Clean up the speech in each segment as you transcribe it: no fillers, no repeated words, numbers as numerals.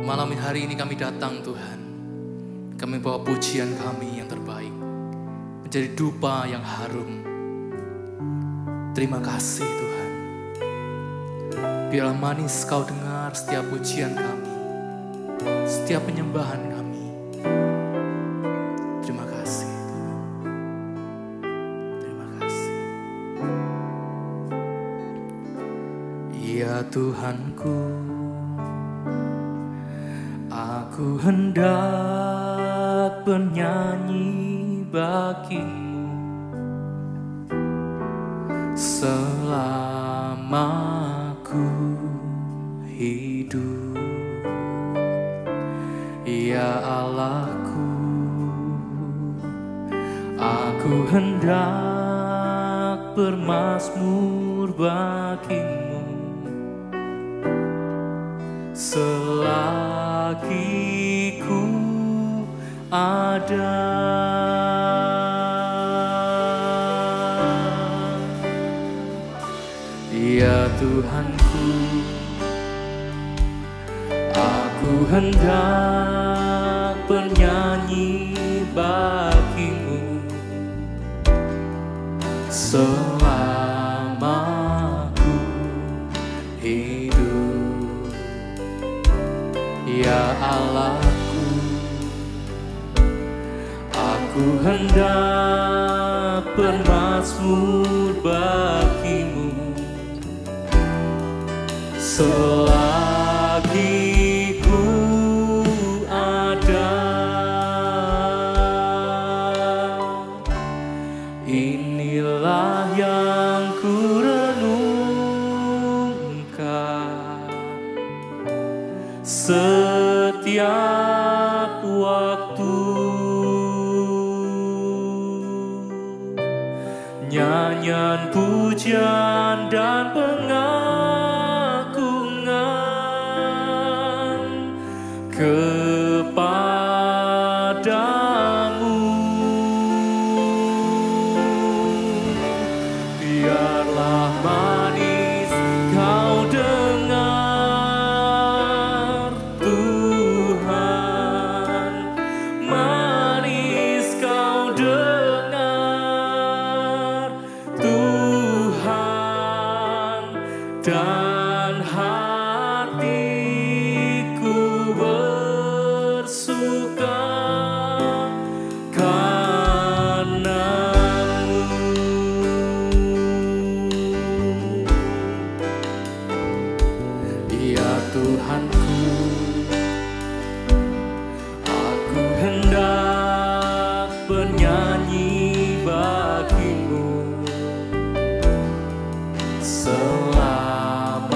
Malam hari ini kami datang Tuhan. Kami bawa pujian kami yang terbaik menjadi dupa yang harum. Terima kasih Tuhan. Biarlah manis Kau dengar setiap pujian kami, setiap penyembahan kami. Terima kasih Tuhan. Terima kasih. Ya Tuhanku, aku hendak bernyanyi bagimu selama ku hidup. Ya Allahku, aku hendak bermazmur bagimu selagi ku ada. Ya Tuhanku, aku hendak bernyanyi bagimu selama ku hidup. Ya Allahku, aku hendak bermazmur bagimu selagi ku ada. Inilah yang ku renungkan setiap waktu, nyanyian pujian dan pengagungan kepadamu. Biarlah manis Kau dengar Tuhan, manis Kau dengar Tuhan, dan hatiku bersuka karena-Mu. Ya Tuhanku, aku hendak bernyanyi bagimu selama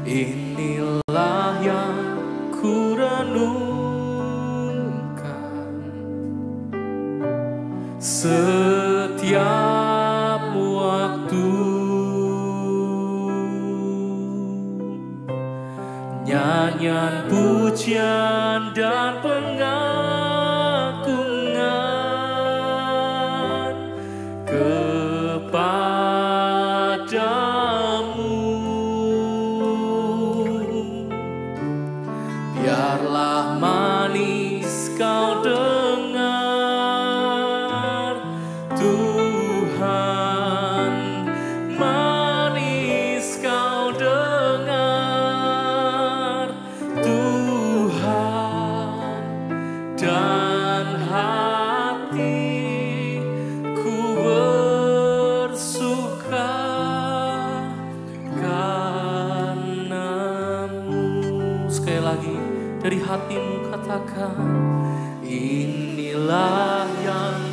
Inilah yang ku renungkan setiap waktu, nyanyian pujian dan pengagungan kepadamu. Biarlah manis kau dengar Tuhan, manis kau dengar Tuhan, dan hatiku bersuka karenamu. Sekali lagi dari hatimu katakan, inilah yang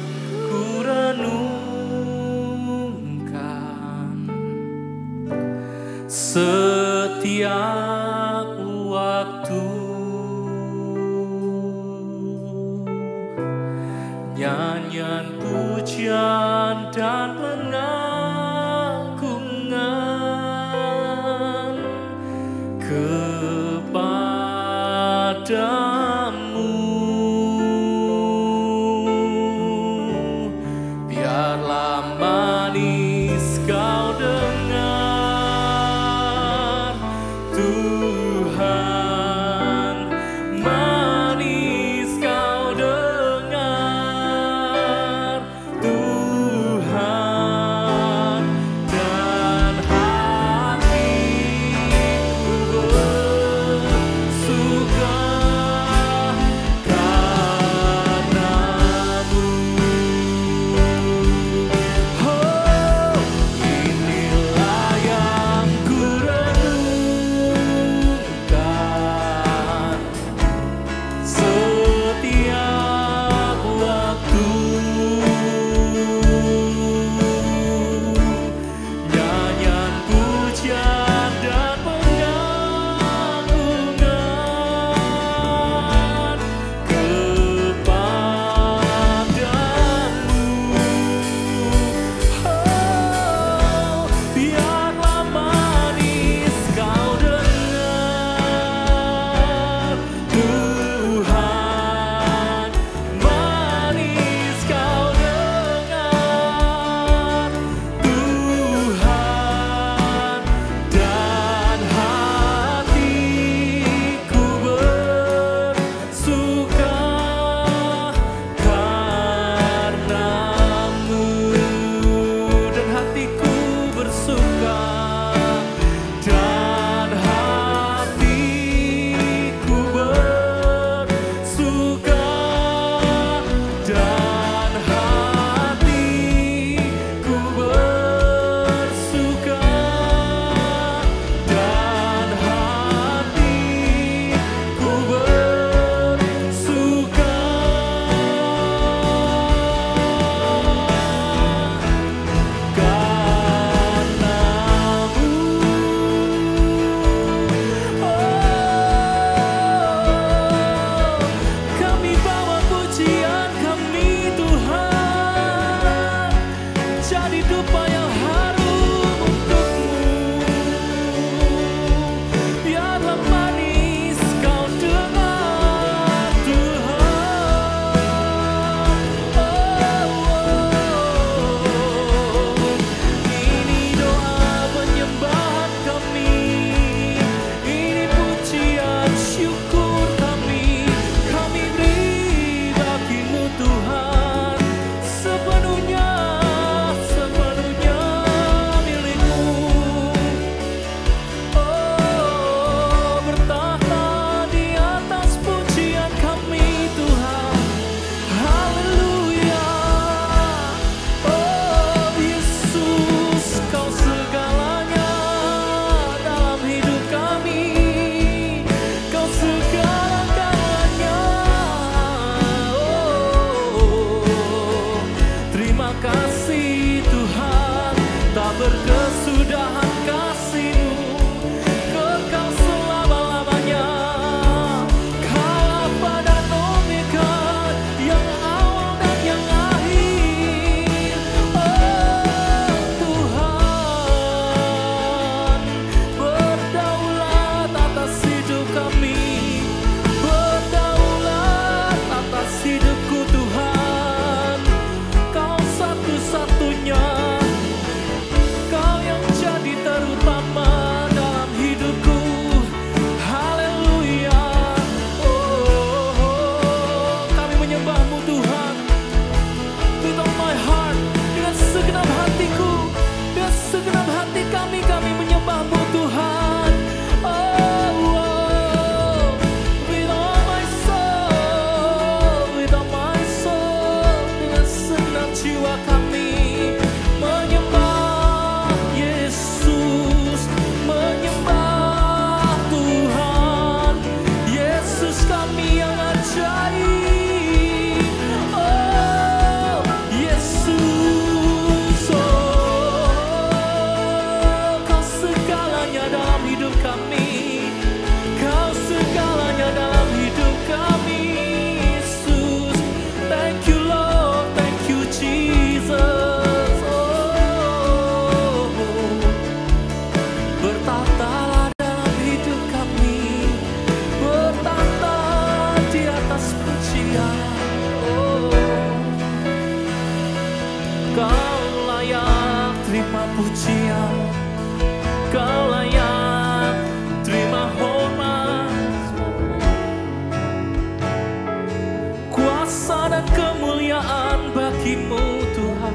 ku renungkan setiap waktu, nyanyian pujian dan pengagungan kepadamu. Biarlah manis kau dengar Tuhan, manis kau dengar Tuhan, dan hatiku bersuka karenamu. Oh, inilah yang ku renungkan bertatalah dalam hidup kami, bertata di atas pujian. Kau layak terima pujian, Kau layak terima hormat. Kuasa dan kemuliaan bagimu Tuhan.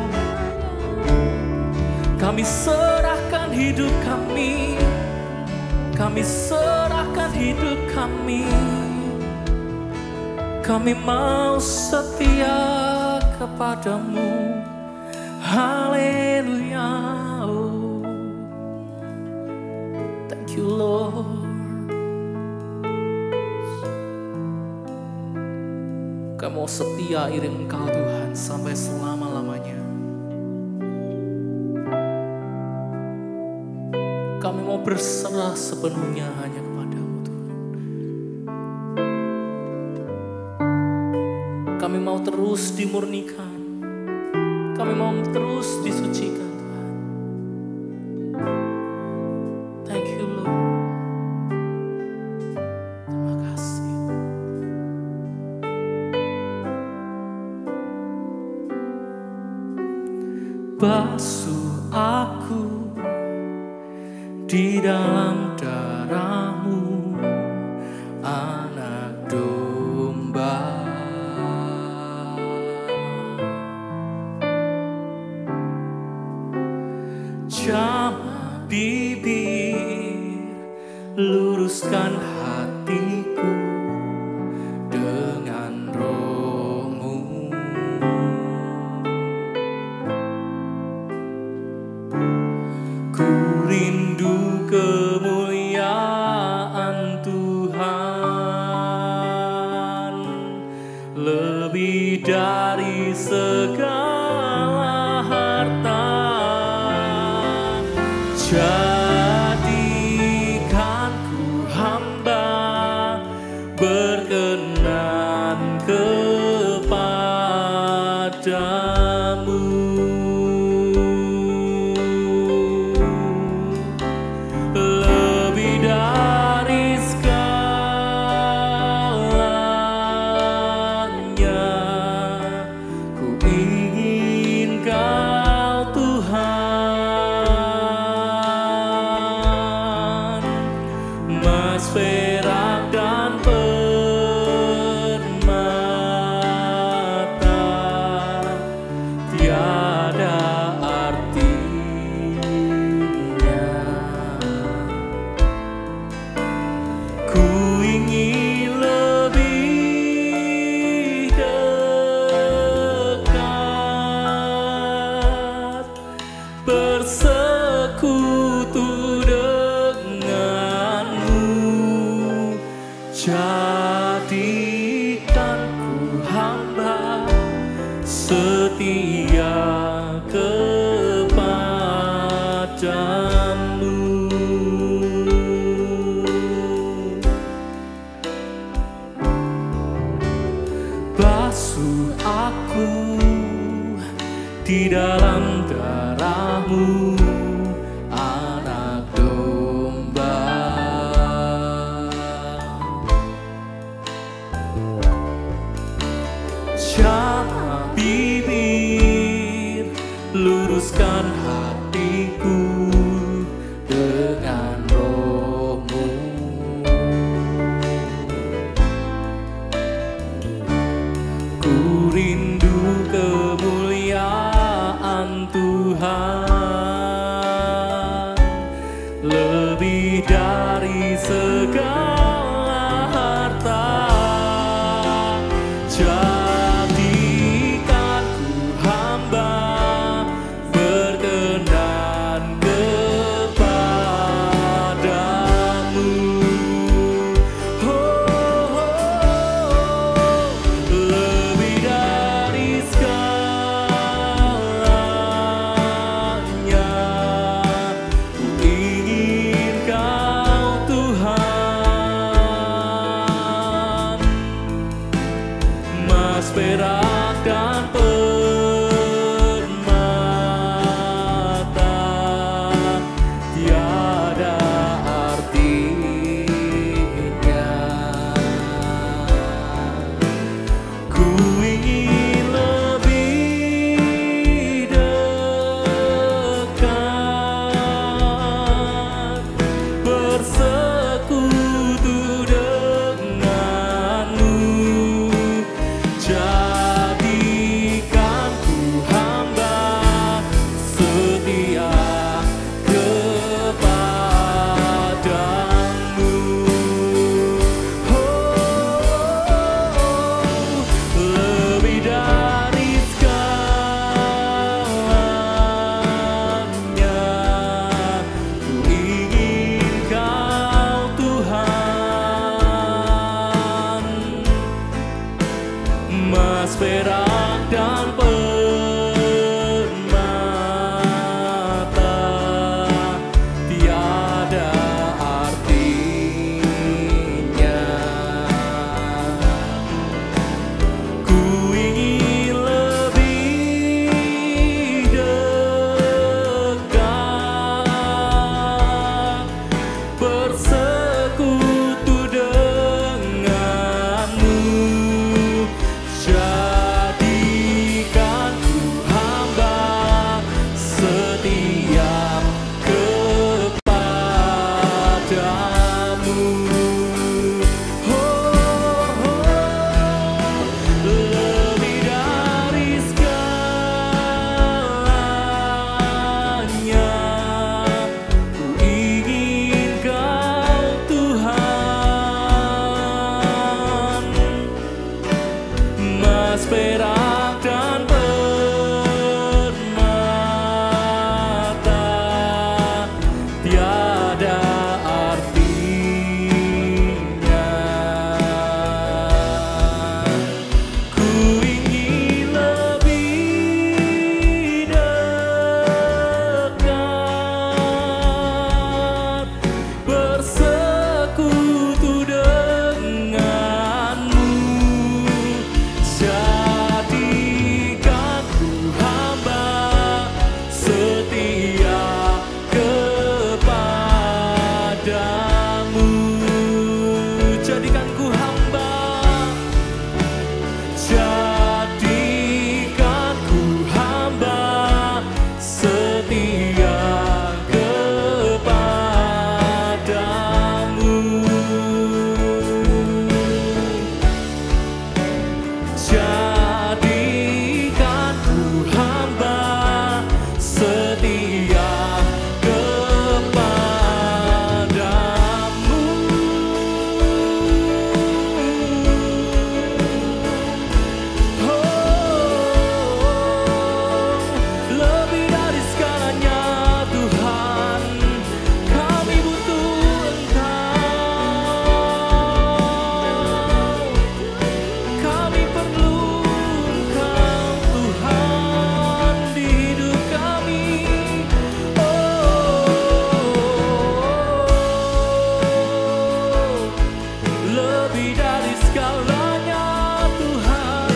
Kami serahkan hidup kami, kami serahkan hidup kami. Kami mau setia kepadamu. Haleluya. Oh, thank you Lord. Kami mau setia iring Engkau Tuhan sampai selama-lamanya. Kami mau berserah sepenuhnya hanya kepadamu Tuhan. Kami mau terus dimurnikan, kami mau terus disucikan Tuhan. Thank you Lord. Terima kasih. Basuh aku di dalam darah-Mu, Anak Domba. Jamah bibir, luruskan hatiku dengan Roh-Mu. Ku rindu kemuliaan Tuhan lebih dari segala harta. Jadikan ku hamba berkenan kepadamu. Lebih dari segalanya, ku ingin Kau Tuhan. Emas, perak, dan permata tiada artinya. Ku ingin lebih dekat, bersekutu denganmu. Jadikan ku hamba setia kepadamu. Basuh aku di dalam darah-Mu, Anak Domba. Jamah bibir, luruskan hatiku dengan Roh-Mu. Ku rindu kemuliaan Tuhan lebih dari segala harta. Jadikan ku hamba berkenan kepadamu. Lebih dari segalanya, ku ingin Kau Tuhan. bersekutu denganmu. Jadikan ku hamba setia kepadamu. Lebih dari segalanya, ku ingin Kau Tuhan. Emas, perak, dan permata tiada artinya. Ku ingin lebih dekat bersekutu denganmu. Jadikan ku hamba setia kepadamu. Lebih dari segalanya, ku ingin Kau Tuhan. Emas, perak, dan permata tiada artinya. Ku ingin lebih dekat bersekutu denganmu. Jadikan ku hamba setia kepadamu. Jadikan ku hamba, jadikan ku hamba setia kepadamu. Jadikan ku hamba setia kepadamu. Lebih dari segalanya Tuhan, kami butuh Engkau. Kami perlu Engkau Tuhan di hidup kami. Lebih dari segalanya Tuhan,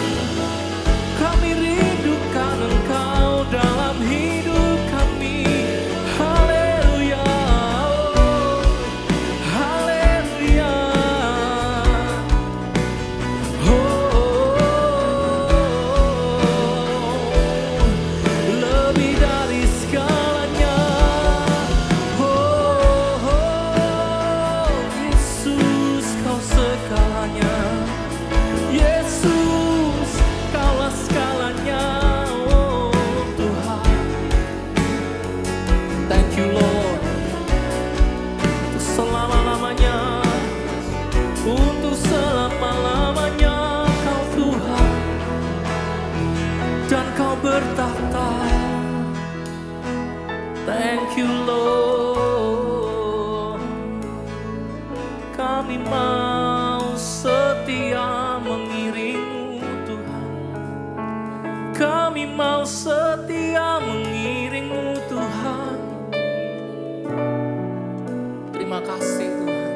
kami rindukan Engkau dalam hidup kami. Haleluya, haleluya. Lebih dari segalanya, Yesus Kau segalanya. Yesus Kaulah segalanya, oh Tuhan. Thank you Lord, untuk selama-lamanya, untuk selama-lamanya Kau Tuhan, dan Kau bertahta. Thank you Lord. Kami mau setia mengiring-Mu Tuhan. Kami mau setia mengiring-Mu Tuhan. Terima kasih Tuhan.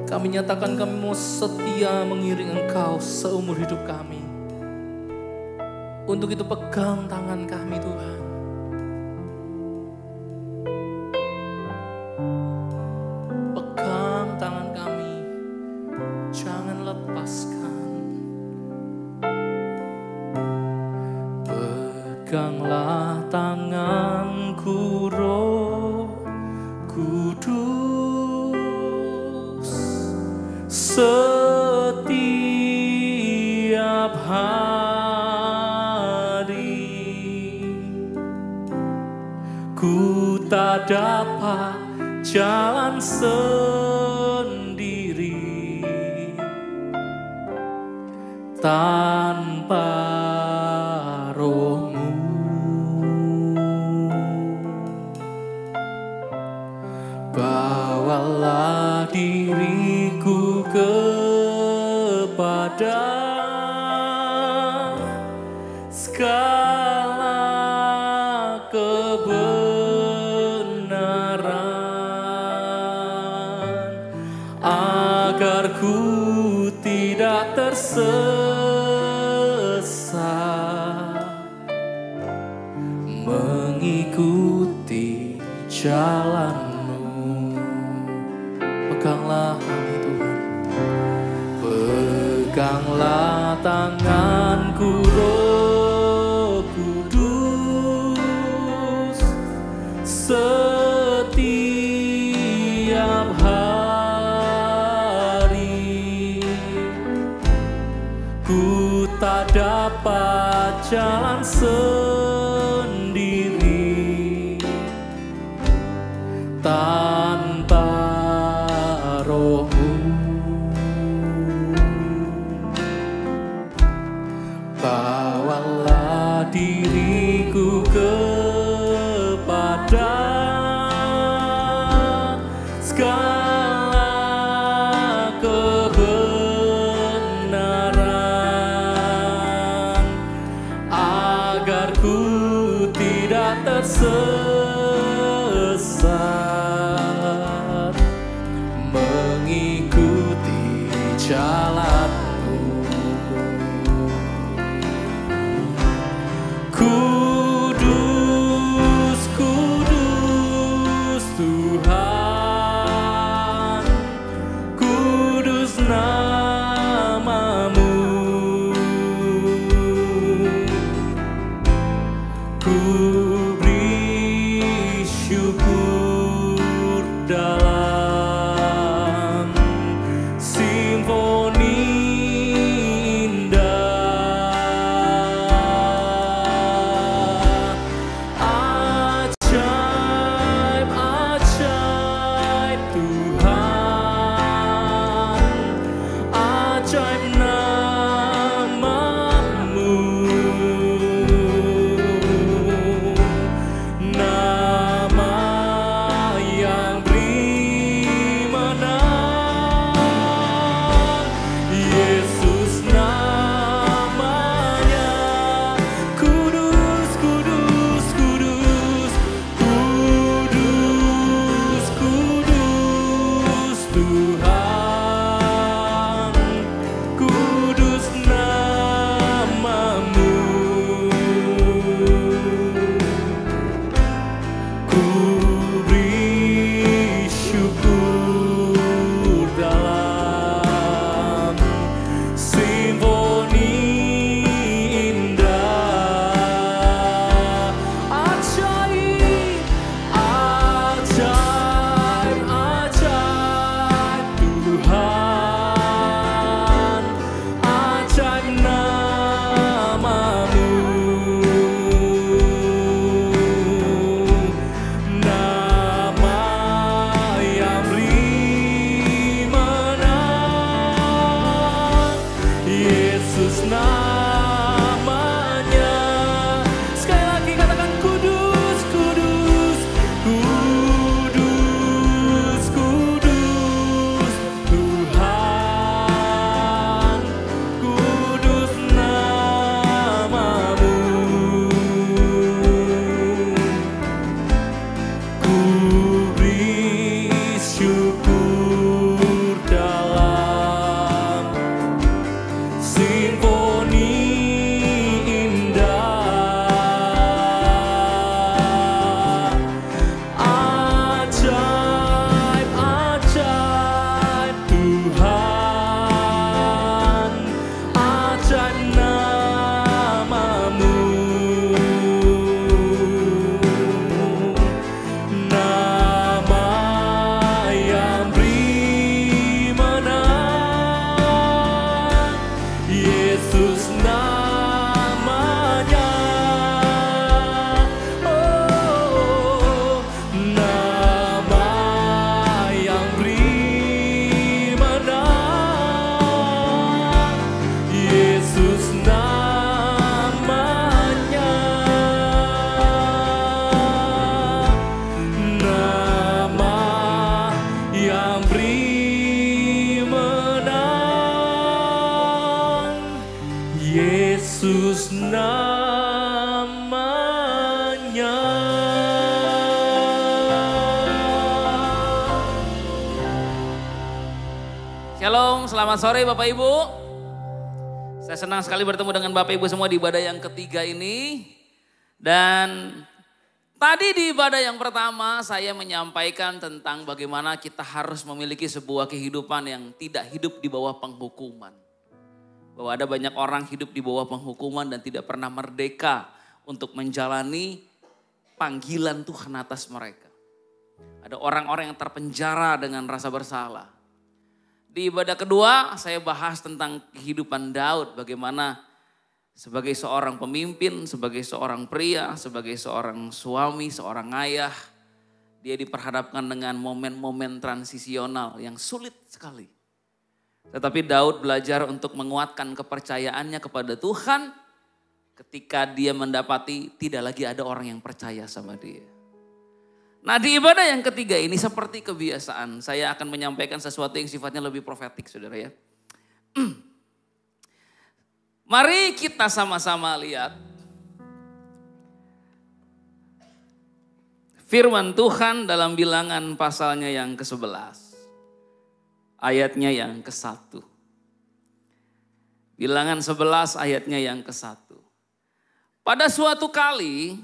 Kami nyatakan kami mau setia mengiring Engkau seumur hidup kami. Untuk itu pegang tangan kami Tuhan. Pegang tangan kami, jangan lepaskan. Peganglah tanganku Roh Kudus. setiap hari. Ku tak dapat jalan sendiri tanpa Roh-Mu. Bawalah diriku kepada segala kebenaran, agar ku tidak tersesat mengikuti jalan-Mu. Peganglah kami Tuhan, peganglah tanganku Roh Kudus, setiap hari. Ku tak dapat jalan sendiri tanpa Roh-Mu. Bawalah diriku kepada segala kebenaran, agar ku tidak tersesat mengikuti jalan-Mu. Kudus, kudus Tuhan, yang beri menang, Yesus namanya. Shalom, selamat sore Bapak Ibu. Saya senang sekali bertemu dengan Bapak Ibu semua di ibadah yang ketiga ini. Dan tadi di ibadah yang pertama saya menyampaikan tentang bagaimana kita harus memiliki sebuah kehidupan yang tidak hidup di bawah penghukuman. Bahwa ada banyak orang hidup di bawah penghukuman dan tidak pernah merdeka untuk menjalani panggilan Tuhan atas mereka. Ada orang-orang yang terpenjara dengan rasa bersalah. Di ibadah kedua saya bahas tentang kehidupan Daud, bagaimana sebagai seorang pemimpin, sebagai seorang pria, sebagai seorang suami, seorang ayah, dia diperhadapkan dengan momen-momen transisional yang sulit sekali. Tetapi Daud belajar untuk menguatkan kepercayaannya kepada Tuhan ketika dia mendapati tidak lagi ada orang yang percaya sama dia. Nah, di ibadah yang ketiga ini seperti kebiasaan, saya akan menyampaikan sesuatu yang sifatnya lebih profetik, saudara ya. Mari kita sama-sama lihat firman Tuhan dalam Bilangan pasalnya yang ke-11. Ayatnya yang ke-1. Bilangan 11 ayatnya yang ke-1. Pada suatu kali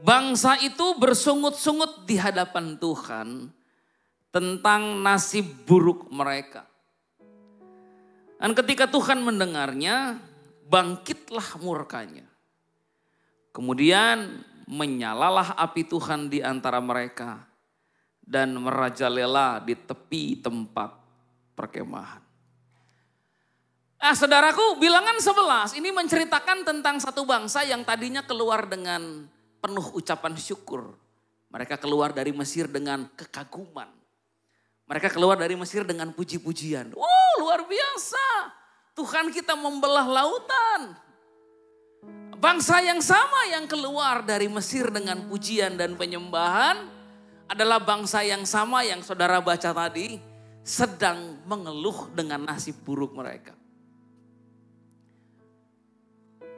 bangsa itu bersungut-sungut di hadapan Tuhan tentang nasib buruk mereka. Dan ketika Tuhan mendengarnya, bangkitlah murkanya. Kemudian menyalalah api Tuhan di antara mereka dan merajalela di tepi tempat perkemahan. Nah, saudaraku, Bilangan 11 ini menceritakan tentang satu bangsa yang tadinya keluar dengan penuh ucapan syukur. Mereka keluar dari Mesir dengan kekaguman. Mereka keluar dari Mesir dengan puji-pujian. Wow, luar biasa. Tuhan kita membelah lautan. Bangsa yang sama yang keluar dari Mesir dengan pujian dan penyembahan adalah bangsa yang sama yang saudara baca tadi sedang mengeluh dengan nasib buruk mereka.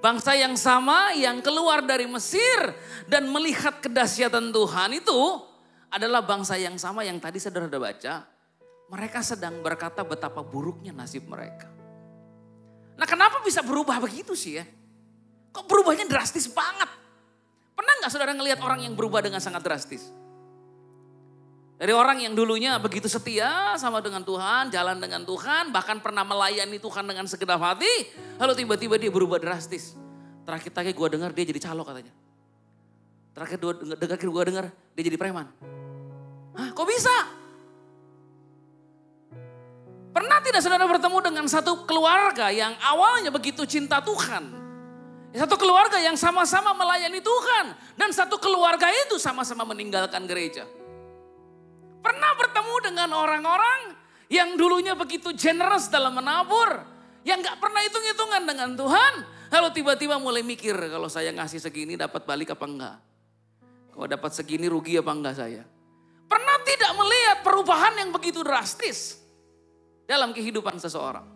Bangsa yang sama yang keluar dari Mesir dan melihat kedahsyatan Tuhan itu adalah bangsa yang sama yang tadi saudara sudah baca. Mereka sedang berkata betapa buruknya nasib mereka. Nah, kenapa bisa berubah begitu sih ya? Kok berubahnya drastis banget? Pernah gak saudara ngelihat orang yang berubah dengan sangat drastis? Dari orang yang dulunya begitu setia sama dengan Tuhan, jalan dengan Tuhan, bahkan pernah melayani Tuhan dengan segenap hati. Lalu tiba-tiba dia berubah drastis. Terakhir gue dengar dia jadi calo katanya. Terakhir gue dengar dia jadi preman. Hah, kok bisa? Pernah tidak saudara bertemu dengan satu keluarga yang awalnya begitu cinta Tuhan? Satu keluarga yang sama-sama melayani Tuhan. Dan satu keluarga itu sama-sama meninggalkan gereja. Pernah bertemu dengan orang-orang yang dulunya begitu generous dalam menabur. Yang gak pernah hitung-hitungan dengan Tuhan. Lalu tiba-tiba mulai mikir kalau saya ngasih segini dapat balik apa enggak. Kalau dapat segini rugi apa enggak saya. Pernah tidak melihat perubahan yang begitu drastis dalam kehidupan seseorang.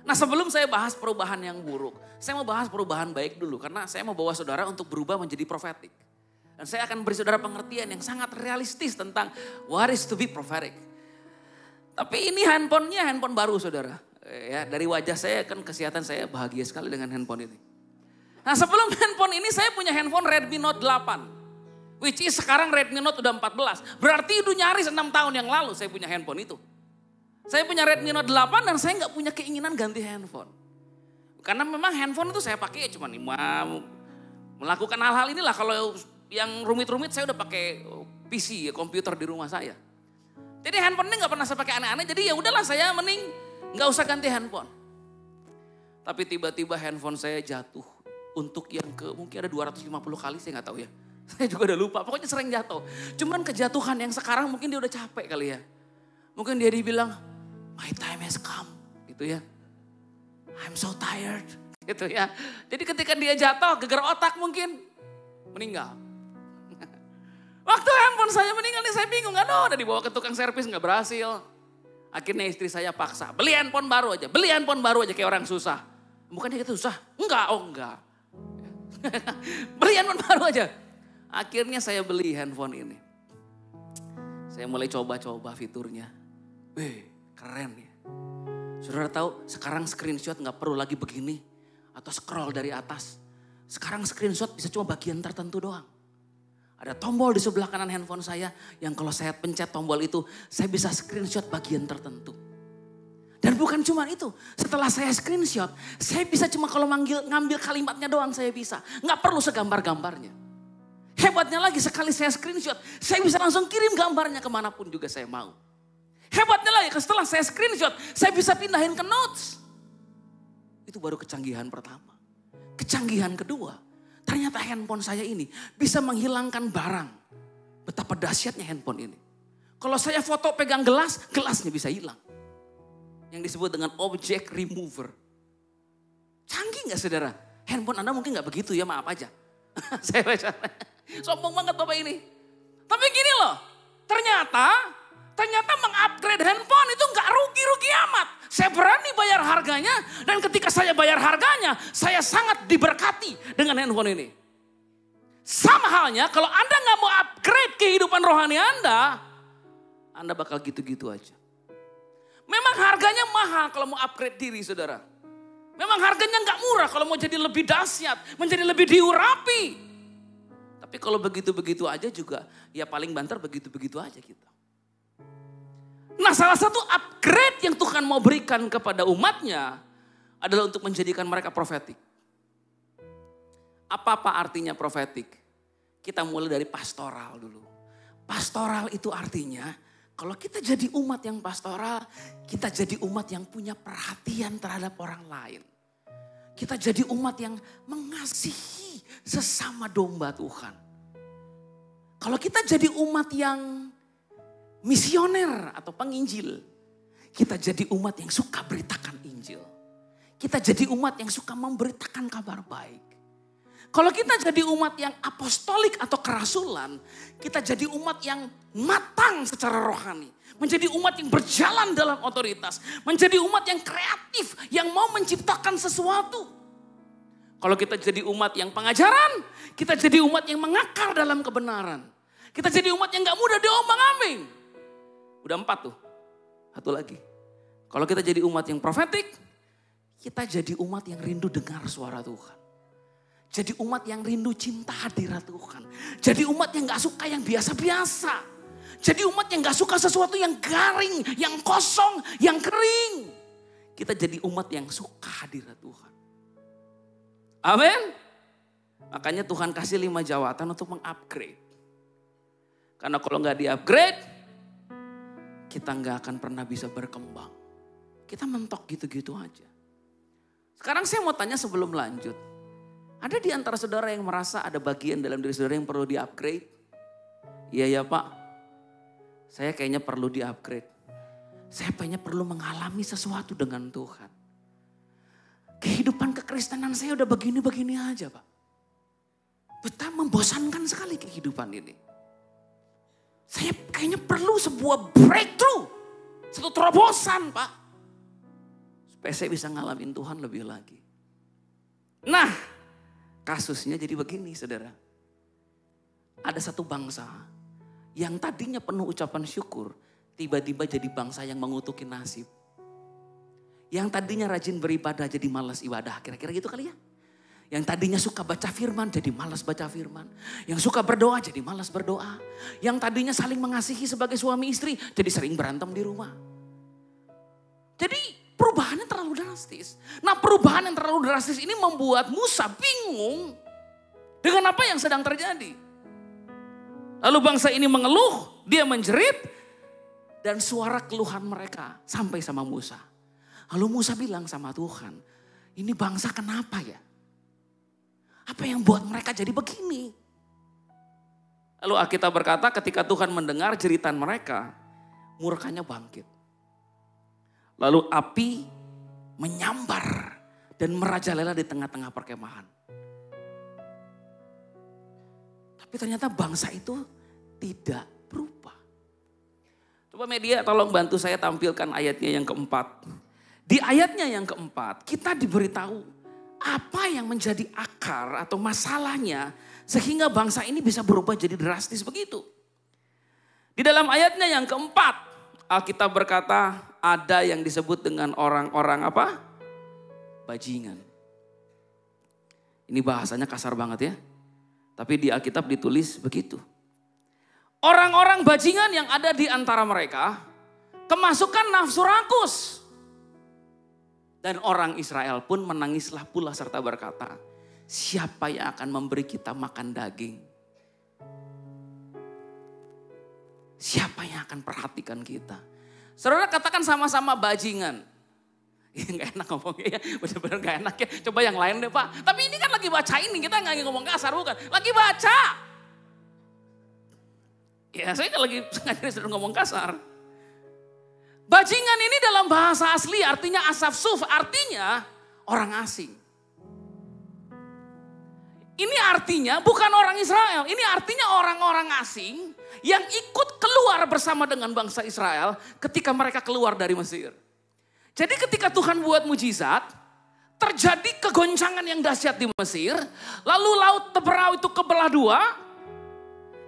Nah, sebelum saya bahas perubahan yang buruk, saya mau bahas perubahan baik dulu. Karena saya mau bawa saudara untuk berubah menjadi profetik. Dan saya akan beri saudara pengertian yang sangat realistis tentang what is to be prophetic. Tapi ini handphonenya handphone baru saudara. Ya, dari wajah saya kan kesehatan saya bahagia sekali dengan handphone ini. Nah, sebelum handphone ini saya punya handphone Redmi Note 8. Which is sekarang Redmi Note udah 14. Berarti itu nyaris 6 tahun yang lalu saya punya handphone itu. Saya punya Redmi Note 8 dan saya gak punya keinginan ganti handphone. Karena memang handphone itu saya pakai cuma melakukan hal-hal inilah. Kalau yang rumit-rumit saya udah pakai PC, komputer di rumah saya. Jadi handphone ini gak pernah saya pakai aneh-aneh. Jadi ya udahlah saya mending gak usah ganti handphone. Tapi tiba-tiba handphone saya jatuh. Untuk yang mungkin ada 250 kali saya gak tahu ya. Saya juga udah lupa, pokoknya sering jatuh. Cuman kejatuhan yang sekarang mungkin dia udah capek kali ya. Mungkin dia dibilang, my time has come, gitu ya. I'm so tired, gitu ya. Jadi ketika dia jatuh, geger otak mungkin meninggal. Waktu handphone saya meninggal nih saya bingung. Aduh udah dibawa ke tukang servis gak berhasil. Akhirnya istri saya paksa. Beli handphone baru aja. Beli handphone baru aja kayak orang susah. Bukannya kita susah? Enggak, oh enggak. Beli handphone baru aja. Akhirnya saya beli handphone ini. Saya mulai coba-coba fiturnya. Keren ya. Saudara tahu sekarang screenshot gak perlu lagi begini. Atau scroll dari atas. Sekarang screenshot bisa cuma bagian tertentu doang. Ada tombol di sebelah kanan handphone saya yang kalau saya pencet tombol itu saya bisa screenshot bagian tertentu. Dan bukan cuma itu, setelah saya screenshot saya bisa cuma kalau ngambil kalimatnya doang saya bisa. Nggak perlu segambar-gambarnya. Hebatnya lagi sekali saya screenshot saya bisa langsung kirim gambarnya kemanapun juga saya mau. Hebatnya lagi setelah saya screenshot saya bisa pindahin ke notes. Itu baru kecanggihan pertama. Kecanggihan kedua. Ternyata handphone saya ini bisa menghilangkan barang. Betapa dahsyatnya handphone ini. Kalau saya foto pegang gelas, gelasnya bisa hilang. Yang disebut dengan object remover. Canggih gak saudara? Handphone Anda mungkin gak begitu ya, maaf aja. Saya baca. Sombong banget Bapak ini. Tapi gini loh, ternyata mengupgrade handphone itu gak rugi-rugi amat. Saya berani bayar harganya dan ketika saya bayar harganya saya sangat diberkati dengan handphone ini. Sama halnya kalau Anda gak mau upgrade kehidupan rohani Anda bakal gitu-gitu aja. Memang harganya mahal kalau mau upgrade diri saudara. Memang harganya gak murah kalau mau jadi lebih dahsyat, menjadi lebih diurapi. Tapi kalau begitu-begitu aja juga ya paling banter begitu-begitu aja kita. Nah salah satu upgrade yang Tuhan mau berikan kepada umatnya adalah untuk menjadikan mereka profetik. Apa artinya profetik? Kita mulai dari pastoral dulu. Pastoral itu artinya kalau kita jadi umat yang pastoral, kita jadi umat yang punya perhatian terhadap orang lain. Kita jadi umat yang mengasihi sesama domba Tuhan. Kalau kita jadi umat yang misioner atau penginjil. Kita jadi umat yang suka beritakan Injil. Kita jadi umat yang suka memberitakan kabar baik. Kalau kita jadi umat yang apostolik atau kerasulan. Kita jadi umat yang matang secara rohani. Menjadi umat yang berjalan dalam otoritas. Menjadi umat yang kreatif. Yang mau menciptakan sesuatu. Kalau kita jadi umat yang pengajaran. Kita jadi umat yang mengakar dalam kebenaran. Kita jadi umat yang gak mudah diombang-ambing. Udah 4 tuh. Satu lagi. Kalau kita jadi umat yang profetik. Kita jadi umat yang rindu dengar suara Tuhan. Jadi umat yang rindu cinta hadirat Tuhan. Jadi umat yang gak suka yang biasa-biasa. Jadi umat yang gak suka sesuatu yang garing, yang kosong, yang kering. Kita jadi umat yang suka hadirat Tuhan. Amin. Makanya Tuhan kasih 5 jawatan untuk mengupgrade. Karena kalau gak di-upgrade, kita gak akan pernah bisa berkembang. Kita mentok gitu-gitu aja. Sekarang saya mau tanya sebelum lanjut. Ada di antara saudara yang merasa ada bagian dalam diri saudara yang perlu di-upgrade? Iya ya Pak, saya kayaknya perlu di-upgrade. Saya kayaknya perlu mengalami sesuatu dengan Tuhan. Kehidupan kekristenan saya udah begini-begini aja Pak. Betapa membosankan sekali kehidupan ini. Saya kayaknya perlu sebuah breakthrough. Satu terobosan Pak. Supaya saya bisa ngalamin Tuhan lebih lagi. Nah, kasusnya jadi begini saudara. Ada satu bangsa yang tadinya penuh ucapan syukur. Tiba-tiba jadi bangsa yang mengutuki nasib. Yang tadinya rajin beribadah jadi malas ibadah. Kira-kira gitu kali ya. Yang tadinya suka baca firman jadi malas baca firman. Yang suka berdoa jadi malas berdoa. Yang tadinya saling mengasihi sebagai suami istri jadi sering berantem di rumah. Jadi perubahannya terlalu drastis. Nah perubahan yang terlalu drastis ini membuat Musa bingung dengan apa yang sedang terjadi. Lalu bangsa ini mengeluh, dia menjerit. Dan suara keluhan mereka sampai sama Musa. Lalu Musa bilang sama Tuhan, ini bangsa kenapa ya? Apa yang buat mereka jadi begini? Lalu Alkitab berkata ketika Tuhan mendengar jeritan mereka, murkanya bangkit. Lalu api menyambar dan merajalela di tengah-tengah perkemahan. Tapi ternyata bangsa itu tidak berubah. Coba media tolong bantu saya tampilkan ayatnya yang keempat. Di ayatnya yang keempat kita diberitahu apa yang menjadi akar atau masalahnya sehingga bangsa ini bisa berubah jadi drastis begitu. Di dalam ayatnya yang keempat, Alkitab berkata ada yang disebut dengan orang-orang apa? Bajingan. Ini bahasanya kasar banget ya. Tapi di Alkitab ditulis begitu. Orang-orang bajingan yang ada di antara mereka kemasukan nafsu rakus. Dan orang Israel pun menangislah pula serta berkata, siapa yang akan memberi kita makan daging? Siapa yang akan perhatikan kita? Saudara katakan sama-sama bajingan. Ya gak enak ngomongnya ya, benar-benar gak enak ya. Coba yang lain deh Pak. Tapi ini kan lagi baca ini, kita gak ngomong kasar bukan. Lagi baca. Ya saya kan lagi sudah ngomong kasar. Bajingan ini dalam bahasa asli artinya asafsuf, artinya orang asing. Ini artinya bukan orang Israel, ini artinya orang-orang asing yang ikut keluar bersama dengan bangsa Israel ketika mereka keluar dari Mesir. Jadi ketika Tuhan buat mujizat, terjadi kegoncangan yang dahsyat di Mesir, lalu laut Teberau itu kebelah dua,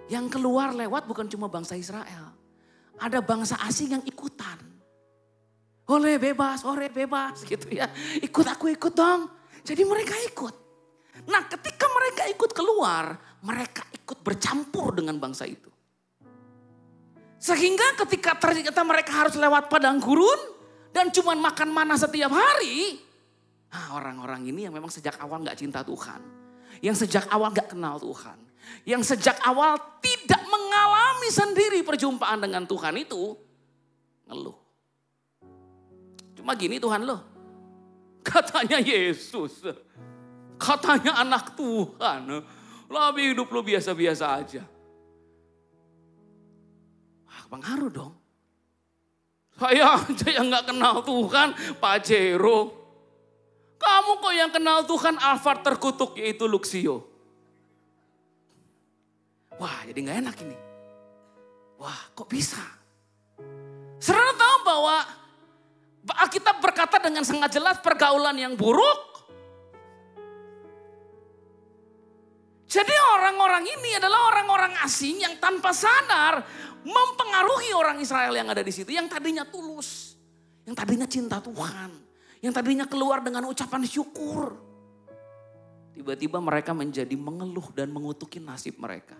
yang keluar lewat bukan cuma bangsa Israel. Ada bangsa asing yang ikutan. Oleh bebas gitu ya. Ikut aku ikut dong. Jadi mereka ikut. Nah ketika mereka ikut keluar, mereka ikut bercampur dengan bangsa itu. Sehingga ketika ternyata mereka harus lewat padang gurun dan cuma makan mana setiap hari. Nah, orang-orang ini yang memang sejak awal gak cinta Tuhan. Yang sejak awal gak kenal Tuhan. Yang sejak awal tidak mengalami sendiri perjumpaan dengan Tuhan itu ngeluh. Cuma gini Tuhan loh, katanya Yesus, katanya anak Tuhan, lebih hidup lo biasa-biasa aja. Wah, pengaruh dong. Saya aja yang gak kenal Tuhan, Pak Jero. Kamu kok yang kenal Tuhan Alphard terkutuk yaitu Luxio. Wah jadi gak enak ini. Wah kok bisa? Saudara tahu bahwa Alkitab berkata dengan sangat jelas pergaulan yang buruk. Jadi orang-orang ini adalah orang-orang asing yang tanpa sadar mempengaruhi orang Israel yang ada di situ. Yang tadinya tulus, yang tadinya cinta Tuhan, yang tadinya keluar dengan ucapan syukur. Tiba-tiba mereka menjadi mengeluh dan mengutuki nasib mereka.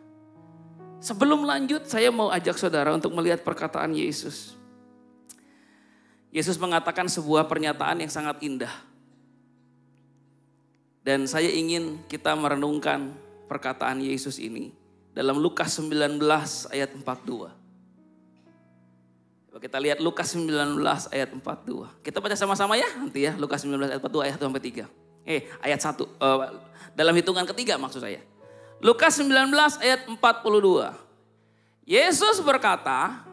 Sebelum lanjut saya mau ajak saudara untuk melihat perkataan Yesus. Yesus mengatakan sebuah pernyataan yang sangat indah. Dan saya ingin kita merenungkan perkataan Yesus ini dalam Lukas 19 ayat 42. Coba kita lihat Lukas 19 ayat 42. Kita baca sama-sama ya nanti ya, Lukas 19 ayat 42 ayat 1 sampai 3. Ayat 1 dalam hitungan ketiga maksud saya. Lukas 19 ayat 42. Yesus berkata,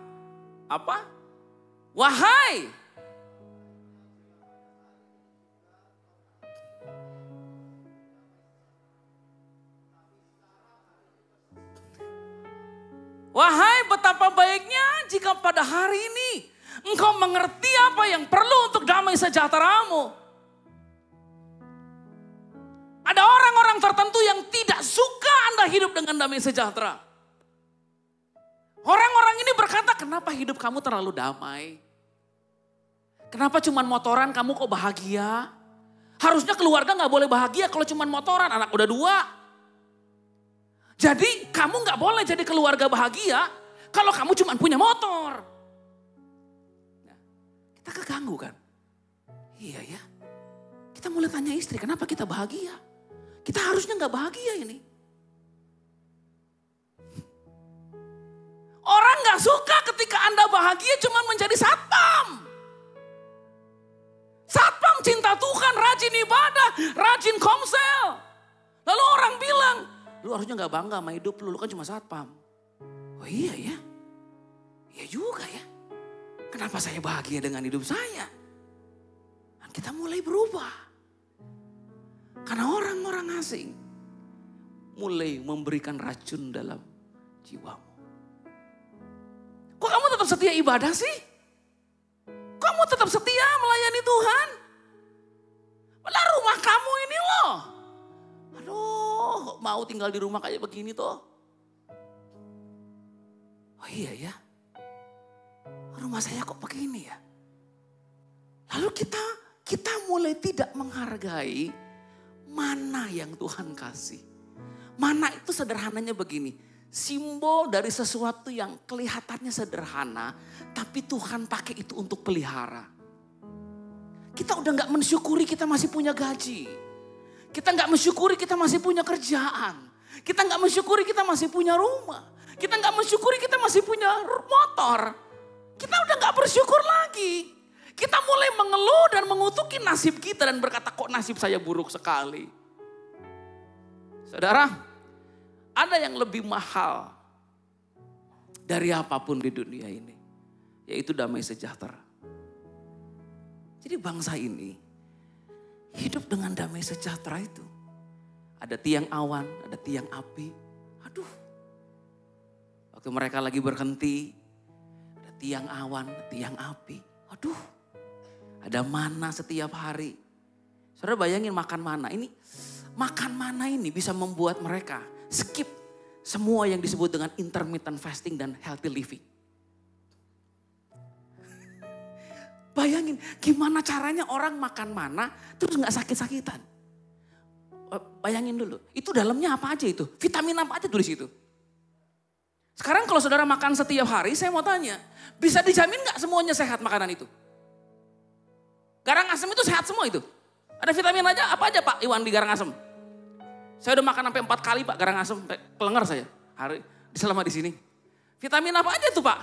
apa? Wahai betapa baiknya jika pada hari ini engkau mengerti apa yang perlu untuk damai sejahteramu. Ada orang-orang tertentu yang tidak suka Anda hidup dengan damai sejahtera. Orang-orang ini berkata, kenapa hidup kamu terlalu damai? Kenapa cuman motoran kamu kok bahagia? Harusnya keluarga gak boleh bahagia kalau cuman motoran, anak udah 2. Jadi kamu gak boleh jadi keluarga bahagia kalau kamu cuman punya motor. Nah, kita keganggu kan? Iya ya. Kita mulai tanya istri, kenapa kita bahagia? Kita harusnya gak bahagia ini. Orang gak suka ketika Anda bahagia cuma menjadi satpam. Satpam cinta Tuhan, rajin ibadah, rajin komsel. Lalu orang bilang, lu harusnya gak bangga sama hidup lu kan cuma satpam. Oh iya ya, iya juga ya. Kenapa saya bahagia dengan hidup saya? Dan kita mulai berubah. Karena orang-orang asing mulai memberikan racun dalam jiwamu. tetap setia ibadah sih? Kamu tetap setia melayani Tuhan? Padahal rumah kamu ini loh. Aduh, mau tinggal di rumah kayak begini toh. Oh iya ya, rumah saya kok begini ya. Lalu kita mulai tidak menghargai mana yang Tuhan kasih. Mana itu sederhananya begini. Simbol dari sesuatu yang kelihatannya sederhana. Tapi Tuhan pakai itu untuk pelihara. Kita udah gak mensyukuri kita masih punya gaji. Kita gak mensyukuri kita masih punya kerjaan. Kita gak mensyukuri kita masih punya rumah. Kita gak mensyukuri kita masih punya motor. Kita udah gak bersyukur lagi. Kita mulai mengeluh dan mengutuki nasib kita dan berkata kok nasib saya buruk sekali. Saudara, ada yang lebih mahal dari apapun di dunia ini. Yaitu damai sejahtera. Jadi bangsa ini hidup dengan damai sejahtera itu. Ada tiang awan, ada tiang api. Aduh. Waktu mereka lagi berhenti, ada tiang awan, tiang api. Aduh. Ada mana setiap hari. Saudara bayangin makan mana. Makan mana ini bisa membuat mereka skip semua yang disebut dengan intermittent fasting dan healthy living. Bayangin gimana caranya orang makan mana terus gak sakit-sakitan. Bayangin dulu, itu dalamnya apa aja itu? Vitamin apa aja tuh di situ? Sekarang kalau saudara makan setiap hari, saya mau tanya, bisa dijamin gak semuanya sehat makanan itu? Garang asem itu sehat semua itu? Ada vitamin aja, apa aja Pak Iwan di garang asem? Saya udah makan sampai 4 kali Pak garang asem, kelengar saya hari selama di sini. Vitamin apa aja tuh Pak?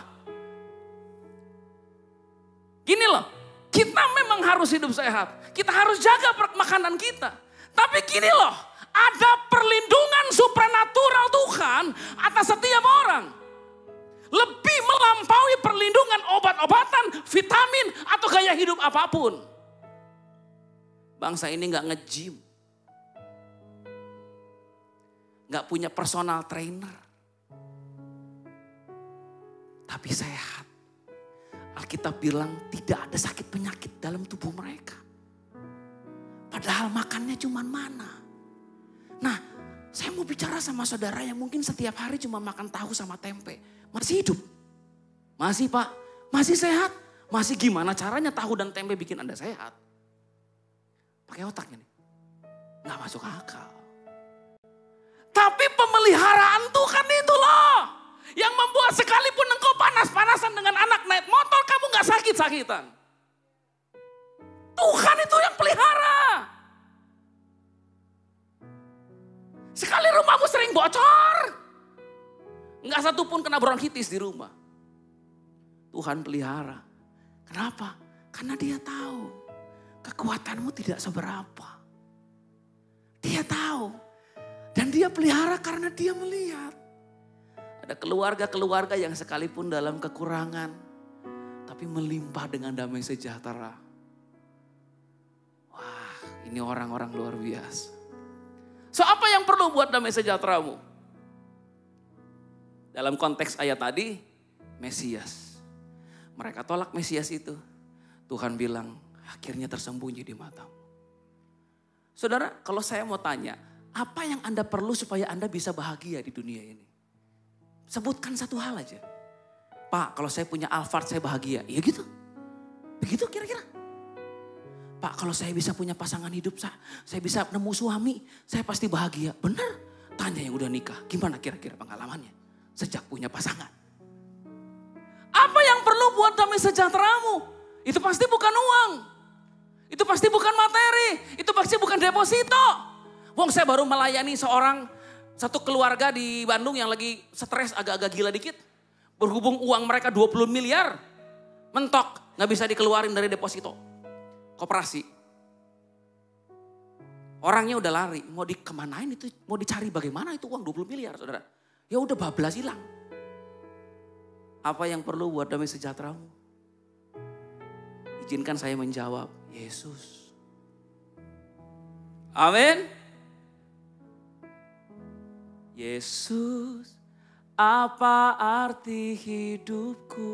Gini loh, kita memang harus hidup sehat. Kita harus jaga makanan kita. Tapi gini loh, ada perlindungan supranatural Tuhan atas setiap orang. Lebih melampaui perlindungan obat-obatan, vitamin, atau gaya hidup apapun. Bangsa ini gak nge-gym. Gak punya personal trainer. Tapi sehat. Alkitab bilang tidak ada sakit penyakit dalam tubuh mereka. Padahal makannya cuma mana. Nah, saya mau bicara sama saudara yang mungkin setiap hari cuma makan tahu sama tempe. Masih hidup? Masih Pak? Masih sehat? Masih gimana caranya tahu dan tempe bikin Anda sehat? Pakai otaknya nih. Gak masuk akal. Tapi pemeliharaan Tuhan itu loh. Yang membuat sekalipun engkau panas-panasan dengan anak naik motor, kamu gak sakit-sakitan. Tuhan itu yang pelihara. Sekali rumahmu sering bocor. Gak satupun kena bronkitis di rumah. Tuhan pelihara. Kenapa? Karena dia tahu kekuatanmu tidak seberapa. Dia tahu. Dan dia pelihara karena dia melihat. Ada keluarga-keluarga yang sekalipun dalam kekurangan, tapi melimpah dengan damai sejahtera. Wah, ini orang-orang luar biasa. So, apa yang perlu buat damai sejahteramu? Dalam konteks ayat tadi, Mesias. Mereka tolak Mesias itu. Tuhan bilang, akhirnya tersembunyi di matamu. Saudara, kalau saya mau tanya, apa yang Anda perlu supaya Anda bisa bahagia di dunia ini? Sebutkan satu hal aja. Pak, kalau saya punya Alphard saya bahagia. Iya gitu. Begitu kira-kira. Pak, kalau saya bisa punya pasangan hidup, saya bisa nemu suami, saya pasti bahagia. Benar? Tanya yang udah nikah, gimana kira-kira pengalamannya sejak punya pasangan? Apa yang perlu buat damai sejahteramu? Itu pasti bukan uang. Itu pasti bukan materi. Itu pasti bukan deposito. Wong, saya baru melayani satu keluarga di Bandung yang lagi stres agak-agak gila dikit. Berhubung uang mereka 20 miliar. Mentok, gak bisa dikeluarin dari deposito. Koperasi. Orangnya udah lari, mau dikemanain itu, mau dicari bagaimana itu uang 20 miliar saudara. Ya udah bablas hilang. Apa yang perlu buat damai sejahteramu? Izinkan saya menjawab, Yesus. Amin. Yesus Apa arti hidupku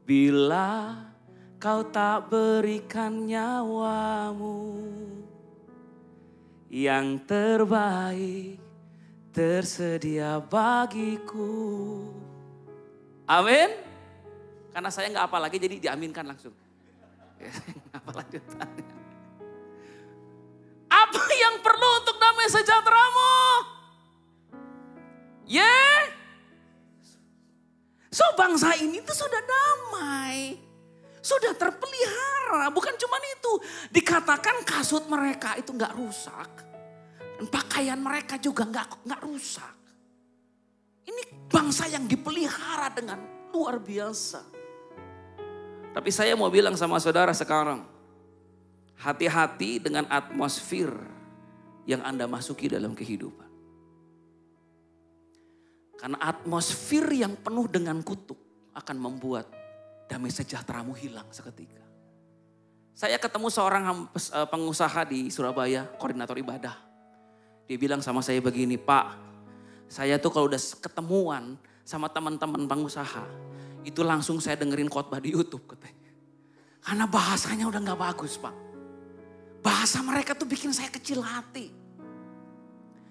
bila kau tak berikan nyawamu, yang terbaik tersedia bagiku. Amin. Karena saya nggak apa lagi jadi diaminkan langsung. Apa lanjutannya? Apa yang perlu untuk damai sejahteramu? So bangsa ini tuh sudah damai. Sudah terpelihara. Bukan cuma itu. Dikatakan kasut mereka itu gak rusak. Dan pakaian mereka juga gak rusak. Ini bangsa yang dipelihara dengan luar biasa. Tapi saya mau bilang sama saudara sekarang. Hati-hati dengan atmosfer yang Anda masuki dalam kehidupan. Karena atmosfer yang penuh dengan kutuk akan membuat damai sejahteramu hilang seketika. Saya ketemu seorang pengusaha di Surabaya, koordinator ibadah. Dia bilang sama saya begini, Pak, saya tuh kalau udah ketemuan sama teman-teman pengusaha, itu langsung saya dengerin khotbah di YouTube katanya. Karena bahasanya udah gak bagus, Pak. Bahasa mereka tuh bikin saya kecil hati.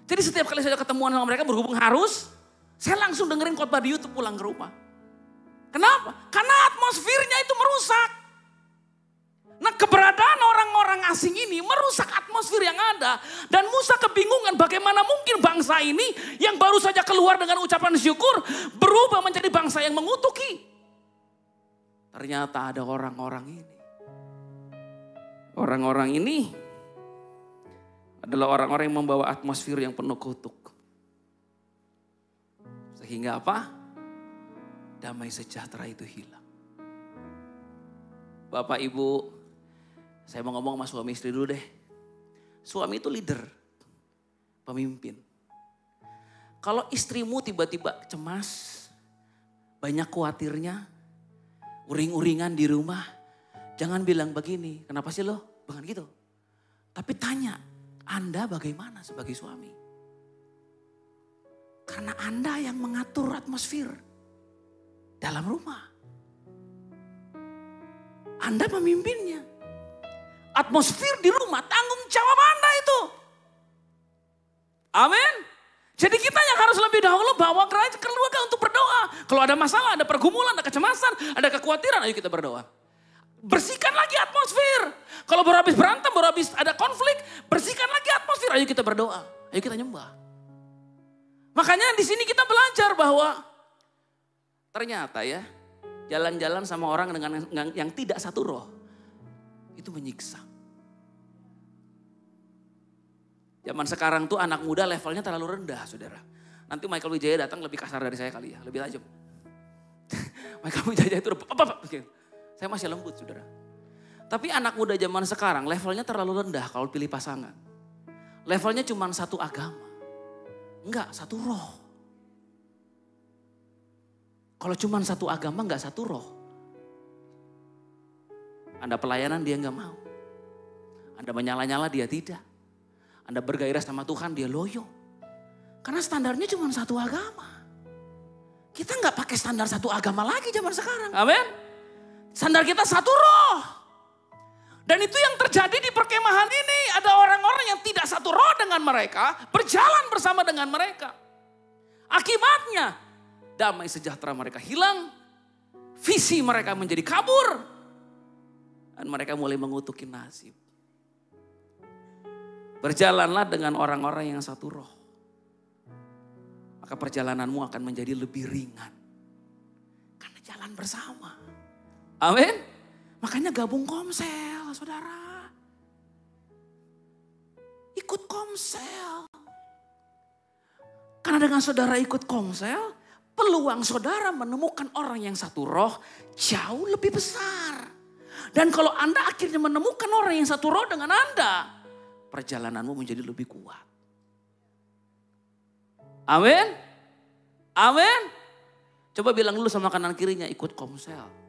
Jadi setiap kali saya ketemuan sama mereka berhubung harus, saya langsung dengerin khotbah di YouTube pulang ke rumah. Kenapa? Karena atmosfernya itu merusak. Nah, keberadaan orang-orang asing ini merusak atmosfer yang ada. Dan Musa kebingungan bagaimana mungkin bangsa ini yang baru saja keluar dengan ucapan syukur berubah menjadi bangsa yang mengutuki. Ternyata ada orang-orang ini. Orang-orang ini adalah orang-orang yang membawa atmosfer yang penuh kutuk. Sehingga apa? Damai sejahtera itu hilang. Bapak Ibu, saya mau ngomong sama suami istri dulu deh. Suami itu leader, pemimpin. Kalau istrimu tiba-tiba cemas, banyak khawatirnya, uring-uringan di rumah, jangan bilang begini, kenapa sih lo? Bukan gitu. Tapi tanya, Anda bagaimana sebagai suami? Karena Anda yang mengatur atmosfer dalam rumah. Anda pemimpinnya. Atmosfer di rumah tanggung jawab Anda itu. Amin. Jadi kita yang harus lebih dahulu bawa keluarga untuk berdoa. Kalau ada masalah, ada pergumulan, ada kecemasan, ada kekhawatiran, ayo kita berdoa. Bersihkan lagi atmosfer. Kalau baru habis berantem, baru habis ada konflik, bersihkan lagi atmosfer, ayo kita berdoa. Ayo kita nyembah. Makanya di sini kita belajar bahwa ternyata ya jalan-jalan sama orang dengan yang tidak satu roh itu menyiksa. Zaman sekarang tuh anak muda levelnya terlalu rendah, saudara. Nanti Michael Wijaya datang lebih kasar dari saya kali ya, lebih tajam. Michael Wijaya itu apa? Saya masih lembut, saudara. Tapi anak muda zaman sekarang levelnya terlalu rendah kalau pilih pasangan. Levelnya cuma satu agama. Enggak, satu roh. Kalau cuma satu agama enggak satu roh. Anda pelayanan dia enggak mau. Anda menyala-nyala dia tidak. Anda bergairah sama Tuhan dia loyo. Karena standarnya cuma satu agama. Kita enggak pakai standar satu agama lagi zaman sekarang. Amin. Standar kita satu roh. Dan itu yang terjadi di perkemahan ini. Ada orang-orang yang tidak satu roh dengan mereka. Berjalan bersama dengan mereka. Akibatnya damai sejahtera mereka hilang. Visi mereka menjadi kabur. Dan mereka mulai mengutuki nasib. Berjalanlah dengan orang-orang yang satu roh. Maka perjalananmu akan menjadi lebih ringan. Karena jalan bersama. Amin. Makanya gabung komsel, saudara. Ikut komsel. Karena dengan saudara ikut komsel, peluang saudara menemukan orang yang satu roh jauh lebih besar. Dan kalau Anda akhirnya menemukan orang yang satu roh dengan Anda, perjalananmu menjadi lebih kuat. Amin. Amin. Coba bilang dulu sama kanan kirinya, ikut komsel.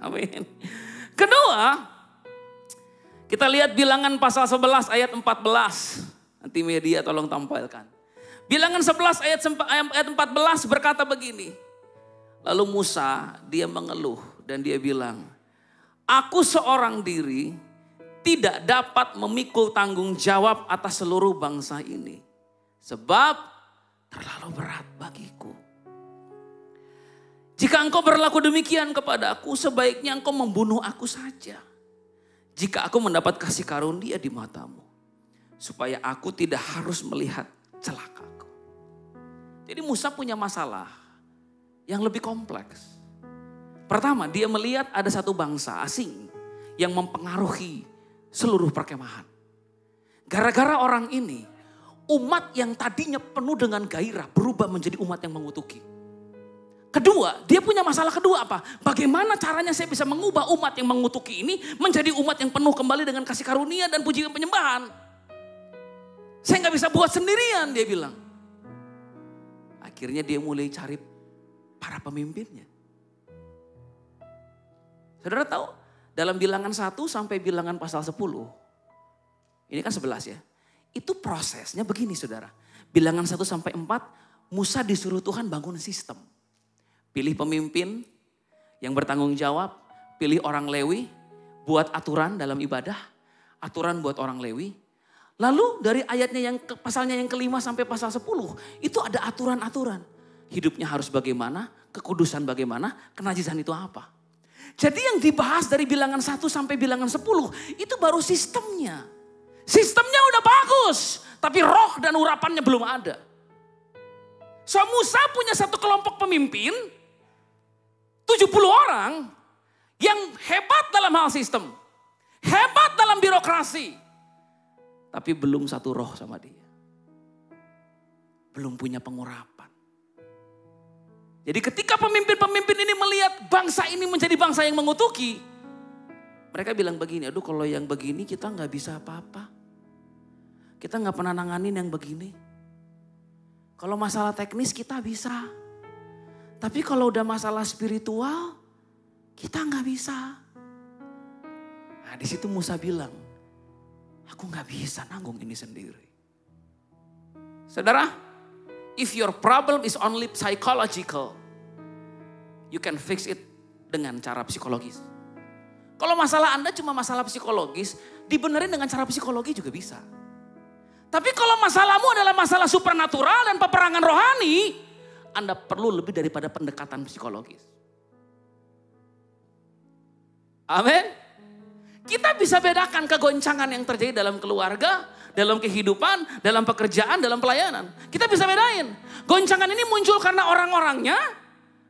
Amin. Kedua, Kita lihat Bilangan pasal 11 ayat 14. Nanti media tolong tampilkan. Bilangan 11 ayat 14 berkata begini. Lalu Musa dia mengeluh dan dia bilang, aku seorang diri tidak dapat memikul tanggung jawab atas seluruh bangsa ini. Sebab terlalu berat bagiku. Jika engkau berlaku demikian kepada aku, sebaiknya engkau membunuh aku saja. Jika aku mendapat kasih karunia di matamu. Supaya aku tidak harus melihat celakaku. Jadi Musa punya masalah yang lebih kompleks. Pertama, dia melihat ada satu bangsa asing yang mempengaruhi seluruh perkemahan. Gara-gara orang ini, umat yang tadinya penuh dengan gairah berubah menjadi umat yang mengutuki. Kedua, dia punya masalah kedua apa? Bagaimana caranya saya bisa mengubah umat yang mengutuki ini menjadi umat yang penuh kembali dengan kasih karunia dan pujian penyembahan. Saya gak bisa buat sendirian, dia bilang. Akhirnya dia mulai cari para pemimpinnya. Saudara tahu, dalam Bilangan 1 sampai Bilangan pasal 10. Ini kan 11 ya. Itu prosesnya begini saudara. Bilangan 1 sampai 4, Musa disuruh Tuhan bangun sistem. Pilih pemimpin yang bertanggung jawab, pilih orang Lewi, buat aturan dalam ibadah, aturan buat orang Lewi. Lalu dari ayatnya pasalnya yang kelima sampai pasal 10, itu ada aturan-aturan. Hidupnya harus bagaimana, kekudusan bagaimana, kenajisan itu apa. Jadi yang dibahas dari Bilangan 1 sampai Bilangan 10, itu baru sistemnya. Sistemnya udah bagus, tapi roh dan urapannya belum ada. So Musa punya satu kelompok pemimpin, 70 orang yang hebat dalam hal sistem. Hebat dalam birokrasi. Tapi belum satu roh sama dia. Belum punya pengurapan. Jadi ketika pemimpin-pemimpin ini melihat bangsa ini menjadi bangsa yang mengutuki. Mereka bilang begini, aduh kalau yang begini kita gak bisa apa-apa. Kita gak pernah nanganin yang begini. Kalau masalah teknis kita bisa. Tapi kalau udah masalah spiritual, kita gak bisa. Nah di situ Musa bilang, aku gak bisa nanggung ini sendiri. Saudara, if your problem is only psychological, you can fix it dengan cara psikologis. Kalau masalah Anda cuma masalah psikologis, dibenerin dengan cara psikologi juga bisa. Tapi kalau masalahmu adalah masalah supernatural dan peperangan rohani, Anda perlu lebih daripada pendekatan psikologis. Amin. Kita bisa bedakan kegoncangan yang terjadi dalam keluarga, dalam kehidupan, dalam pekerjaan, dalam pelayanan. Kita bisa bedain. Goncangan ini muncul karena orang-orangnya,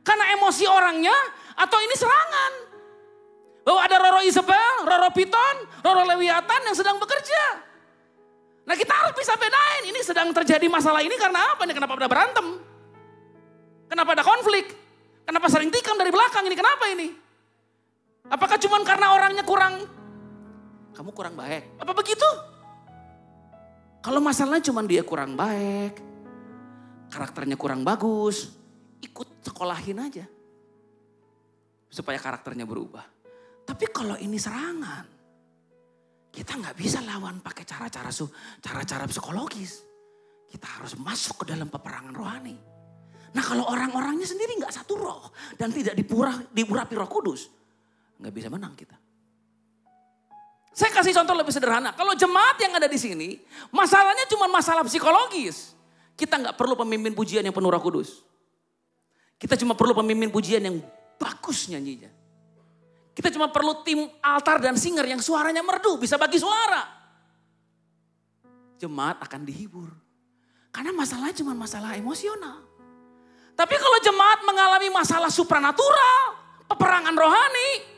karena emosi orangnya, atau ini serangan. Bahwa ada Roro Isabel, Roro Piton, Roro Lewiatan yang sedang bekerja. Nah kita harus bisa bedain, ini sedang terjadi masalah ini karena apa? Ini kenapa ada berantem? Kenapa ada konflik? Kenapa sering tikam dari belakang ini? Kenapa ini? Apakah cuma karena orangnya kamu kurang baik? Apa begitu? Kalau masalahnya cuma dia kurang baik, karakternya kurang bagus, ikut sekolahin aja. Supaya karakternya berubah. Tapi kalau ini serangan, kita gak bisa lawan pakai cara-cara psikologis. Kita harus masuk ke dalam peperangan rohani. Nah kalau orang-orangnya sendiri gak satu roh dan tidak diurapi Roh Kudus, gak bisa menang kita. Saya kasih contoh lebih sederhana. Kalau jemaat yang ada di sini, masalahnya cuma masalah psikologis. Kita nggak perlu pemimpin pujian yang penuh Roh Kudus. Kita cuma perlu pemimpin pujian yang bagus nyanyinya. Kita cuma perlu tim altar dan singer yang suaranya merdu, bisa bagi suara. Jemaat akan dihibur. Karena masalahnya cuma masalah emosional. Tapi kalau jemaat mengalami masalah supranatural, peperangan rohani,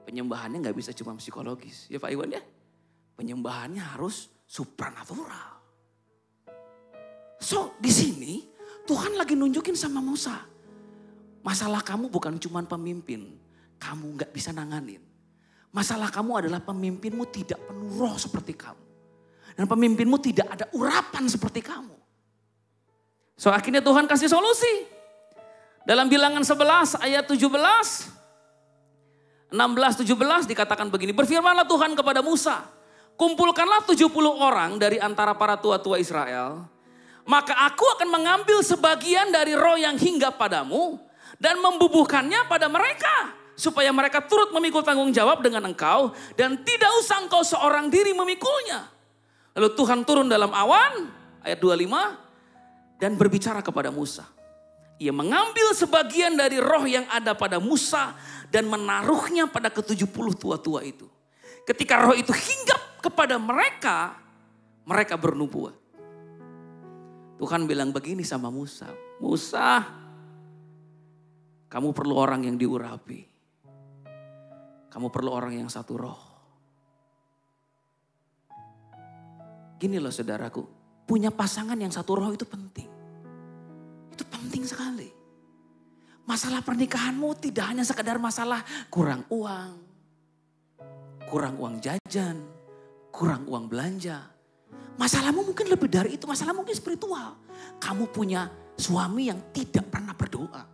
penyembahannya gak bisa cuma psikologis. Ya Pak Iwan ya. Penyembahannya harus supranatural. So di sini Tuhan lagi nunjukin sama Musa. Masalah kamu bukan cuma pemimpin. Kamu gak bisa nanganin. Masalah kamu adalah pemimpinmu tidak penuh roh seperti kamu. Dan pemimpinmu tidak ada urapan seperti kamu. So akhirnya Tuhan kasih solusi. Dalam Bilangan 11 ayat 17. 16-17 dikatakan begini, berfirmanlah Tuhan kepada Musa, kumpulkanlah 70 orang dari antara para tua-tua Israel, maka aku akan mengambil sebagian dari roh yang hinggap padamu dan membubuhkannya pada mereka, supaya mereka turut memikul tanggung jawab dengan engkau dan tidak usah engkau seorang diri memikulnya. Lalu Tuhan turun dalam awan, ayat 25, dan berbicara kepada Musa. Ia mengambil sebagian dari roh yang ada pada Musa dan menaruhnya pada ke-70 tua-tua itu. Ketika roh itu hinggap kepada mereka, mereka bernubuat. Tuhan bilang begini sama Musa, Musa, kamu perlu orang yang diurapi. Kamu perlu orang yang satu roh. Gini loh saudaraku, punya pasangan yang satu roh itu penting. Itu penting sekali. Masalah pernikahanmu tidak hanya sekadar masalah kurang uang jajan, kurang uang belanja. Masalahmu mungkin lebih dari itu, masalah mungkin spiritual. Kamu punya suami yang tidak pernah berdoa.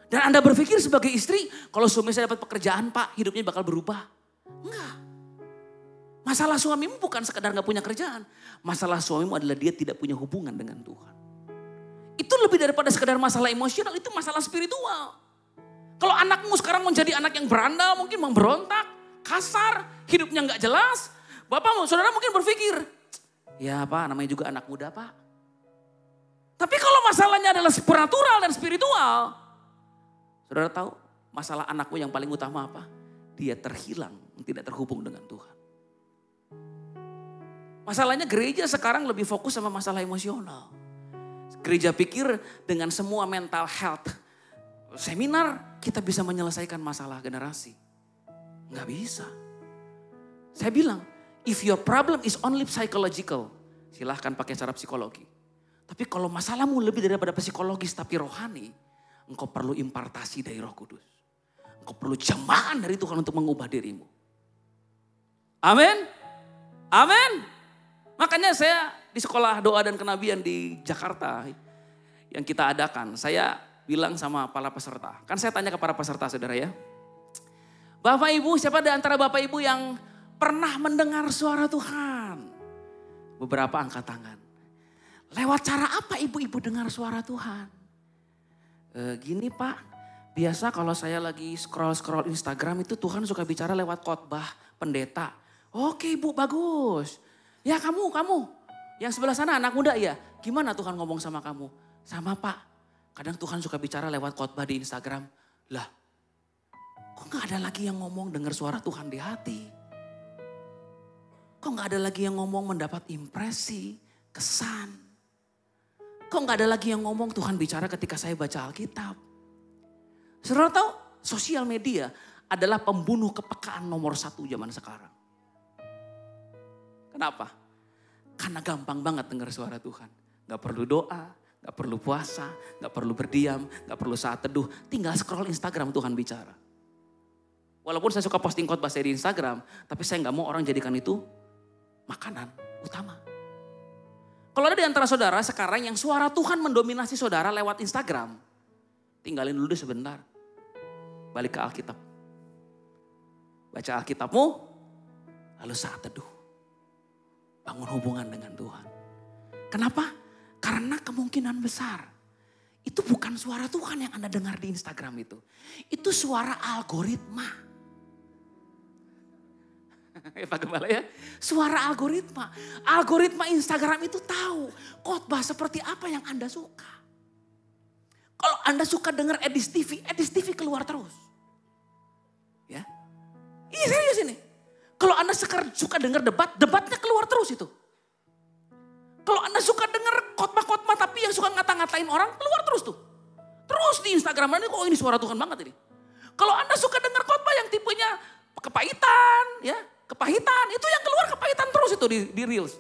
Dan Anda berpikir sebagai istri, kalau suami saya dapat pekerjaan Pak, hidupnya bakal berubah. Enggak. Masalah suamimu bukan sekadar gak punya kerjaan. Masalah suamimu adalah dia tidak punya hubungan dengan Tuhan. Itu lebih daripada sekadar masalah emosional, itu masalah spiritual. Kalau anakmu sekarang menjadi anak yang berandal, mungkin memberontak, kasar, hidupnya gak jelas. Bapak, saudara mungkin berpikir, ya Pak namanya juga anak muda Pak. Tapi kalau masalahnya adalah supernatural dan spiritual, saudara tahu masalah anakmu yang paling utama apa? Dia terhilang, tidak terhubung dengan Tuhan. Masalahnya gereja sekarang lebih fokus sama masalah emosional. Gereja pikir dengan semua mental health seminar kita bisa menyelesaikan masalah generasi. Nggak bisa. Saya bilang, if your problem is only psychological, silahkan pakai cara psikologi. Tapi kalau masalahmu lebih daripada psikologis tapi rohani, engkau perlu impartasi dari Roh Kudus. Engkau perlu jamahan dari Tuhan untuk mengubah dirimu. Amin. Amin. Makanya saya di sekolah doa dan kenabian di Jakarta yang kita adakan, saya bilang sama para peserta. Kan saya tanya ke para peserta saudara ya. Bapak Ibu, siapa di antara Bapak Ibu yang pernah mendengar suara Tuhan? Beberapa angkat tangan. Lewat cara apa ibu-ibu dengar suara Tuhan? Gini Pak, biasa kalau saya lagi scroll Instagram itu Tuhan suka bicara lewat khotbah pendeta. Oke Ibu, bagus. Ya kamu, yang sebelah sana anak muda ya. Gimana Tuhan ngomong sama kamu? Sama Pak, kadang Tuhan suka bicara lewat khotbah di Instagram. Lah, kok gak ada lagi yang ngomong dengar suara Tuhan di hati? Kok gak ada lagi yang ngomong mendapat impresi, kesan? Kok gak ada lagi yang ngomong Tuhan bicara ketika saya baca Alkitab? Saudara tahu, sosial media adalah pembunuh kepekaan nomor 1 zaman sekarang. Kenapa? Karena gampang banget dengar suara Tuhan. Gak perlu doa, gak perlu puasa, gak perlu berdiam, gak perlu saat teduh. Tinggal scroll Instagram Tuhan bicara. Walaupun saya suka posting khotbah saya di Instagram, tapi saya gak mau orang jadikan itu makanan utama. Kalau ada di antara saudara sekarang yang suara Tuhan mendominasi saudara lewat Instagram, tinggalin dulu deh sebentar. Balik ke Alkitab. Baca Alkitabmu, lalu saat teduh. Bangun hubungan dengan Tuhan. Kenapa? Karena kemungkinan besar itu bukan suara Tuhan yang Anda dengar di Instagram itu. Itu suara algoritma. Pak Gembala ya. Suara algoritma. Algoritma Instagram itu tahu khotbah seperti apa yang Anda suka. Kalau Anda suka dengar Edis TV keluar terus. Ya. Iya serius ini. Kalau Anda suka dengar debatnya keluar terus itu. Kalau Anda suka dengar khotbah-khotbah tapi yang suka ngata-ngatain orang, keluar terus tuh. Terus di Instagram, kok ini suara Tuhan banget ini. Kalau Anda suka dengar khotbah yang tipenya kepahitan, itu yang keluar kepahitan terus itu di Reels.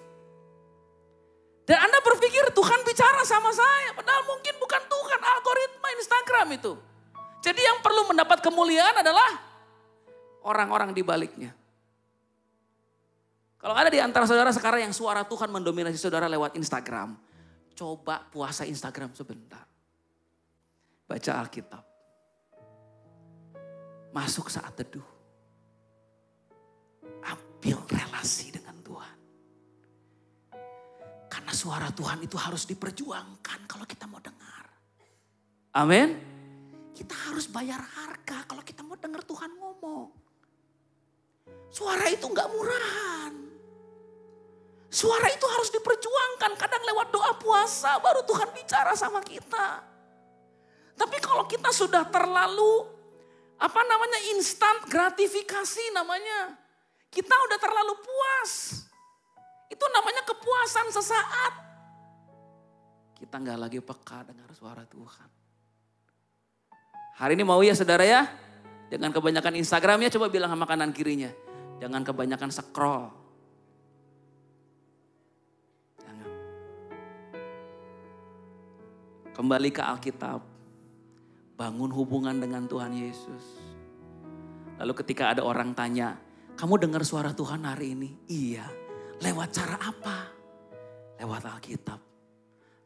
Dan Anda berpikir Tuhan bicara sama saya, padahal mungkin bukan Tuhan, algoritma Instagram itu. Jadi yang perlu mendapat kemuliaan adalah orang-orang di baliknya. Kalau ada di antara saudara sekarang yang suara Tuhan mendominasi saudara lewat Instagram, coba puasa Instagram sebentar. Baca Alkitab. masuk saat teduh. Ambil relasi dengan Tuhan. Karena suara Tuhan itu harus diperjuangkan kalau kita mau dengar. Amin. Kita harus bayar harga kalau kita mau dengar Tuhan ngomong. Suara itu gak murahan. Suara itu harus diperjuangkan. Kadang lewat doa puasa baru Tuhan bicara sama kita. Tapi kalau kita sudah terlalu instant gratifikasi namanya. Kita udah terlalu puas. Itu namanya kepuasan sesaat. Kita gak lagi peka dengar suara Tuhan. Hari ini mau ya saudara ya. Jangan kebanyakan Instagram ya, coba bilang sama kanan kirinya. Jangan kebanyakan scroll. Jangan. Kembali ke Alkitab. Bangun hubungan dengan Tuhan Yesus. Lalu ketika ada orang tanya, kamu dengar suara Tuhan hari ini? Iya. Lewat cara apa? Lewat Alkitab.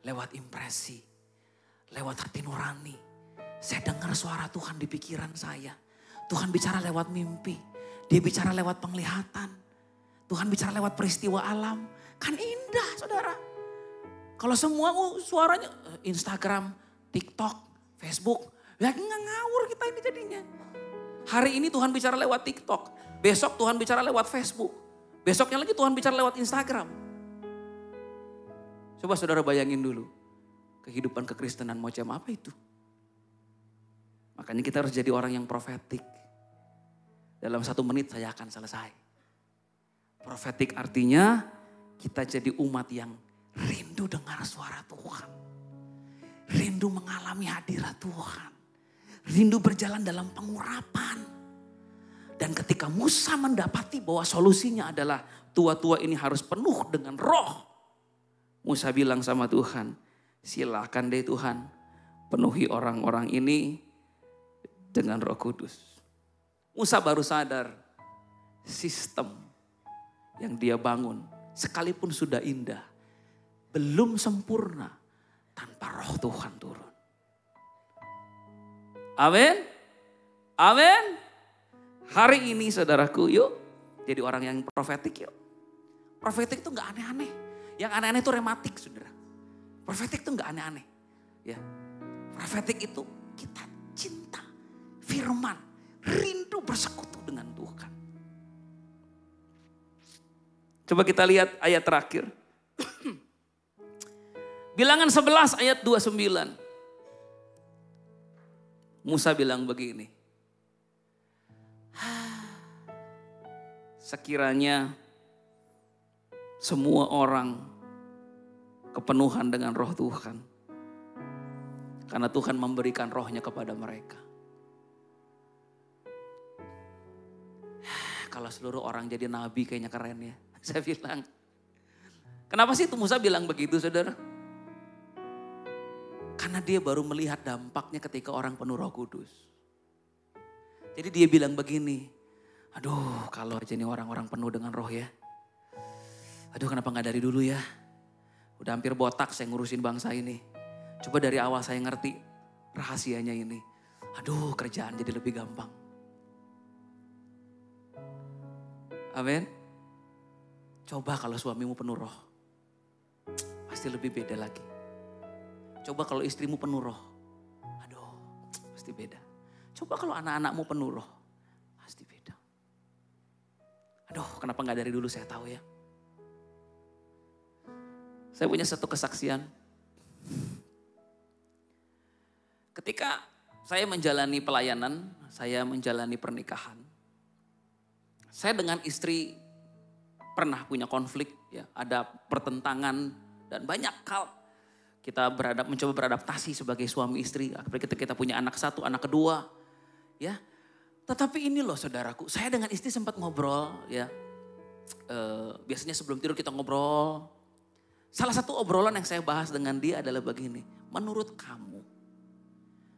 Lewat impresi. Lewat hati nurani. Saya dengar suara Tuhan di pikiran saya. Tuhan bicara lewat mimpi. Dia bicara lewat penglihatan. Tuhan bicara lewat peristiwa alam. Kan indah saudara. Kalau semua suaranya Instagram, TikTok, Facebook. Ya ngawur kita ini jadinya. Hari ini Tuhan bicara lewat TikTok. Besok Tuhan bicara lewat Facebook. Besoknya lagi Tuhan bicara lewat Instagram. Coba saudara bayangin dulu. Kehidupan kekristenan macam apa itu? Makanya kita harus jadi orang yang profetik. Dalam 1 menit saya akan selesai. Profetik artinya kita jadi umat yang rindu dengar suara Tuhan. Rindu mengalami hadirat Tuhan. Rindu berjalan dalam pengurapan. Dan ketika Musa mendapati bahwa solusinya adalah tua-tua ini harus penuh dengan roh. Musa bilang sama Tuhan, silakan deh Tuhan penuhi orang-orang ini dengan Roh Kudus. Musa baru sadar sistem yang dia bangun sekalipun sudah indah, belum sempurna tanpa Roh Tuhan turun. Amin. Amin. Hari ini saudaraku yuk jadi orang yang profetik yuk. Profetik itu gak aneh-aneh. Yang aneh-aneh itu rematik saudara. Profetik itu gak aneh-aneh. Ya. Profetik itu kita cinta. Firman, rindu bersekutu dengan Tuhan. Coba kita lihat ayat terakhir. Bilangan 11 ayat 29. Musa bilang begini. Sekiranya semua orang kepenuhan dengan roh Tuhan. Karena Tuhan memberikan rohnya kepada mereka. Kalau seluruh orang jadi nabi kayaknya keren ya. Saya bilang. Kenapa sih itu Musa bilang begitu saudara? Karena dia baru melihat dampaknya ketika orang penuh Roh Kudus. Jadi dia bilang begini. Aduh kalau aja nih orang-orang penuh dengan roh ya. Aduh kenapa gak dari dulu ya. Udah hampir botak saya ngurusin bangsa ini. Coba dari awal saya ngerti rahasianya ini. Aduh kerjaan jadi lebih gampang. Amin. Coba kalau suamimu penuh roh. Pasti lebih beda lagi. Coba kalau istrimu penuh roh. Aduh pasti beda. Coba kalau anak-anakmu penuh roh. Pasti beda. Aduh kenapa gak dari dulu saya tahu ya. Saya punya satu kesaksian. Ketika saya menjalani pelayanan, saya menjalani pernikahan. Saya dengan istri pernah punya konflik, ya, ada pertentangan dan banyak hal. Kita mencoba beradaptasi sebagai suami istri. Apalagi kita punya anak satu, anak kedua, ya. Tetapi ini loh saudaraku, saya dengan istri sempat ngobrol, ya. Biasanya sebelum tidur kita ngobrol. Salah satu obrolan yang saya bahas dengan dia adalah begini. Menurut kamu,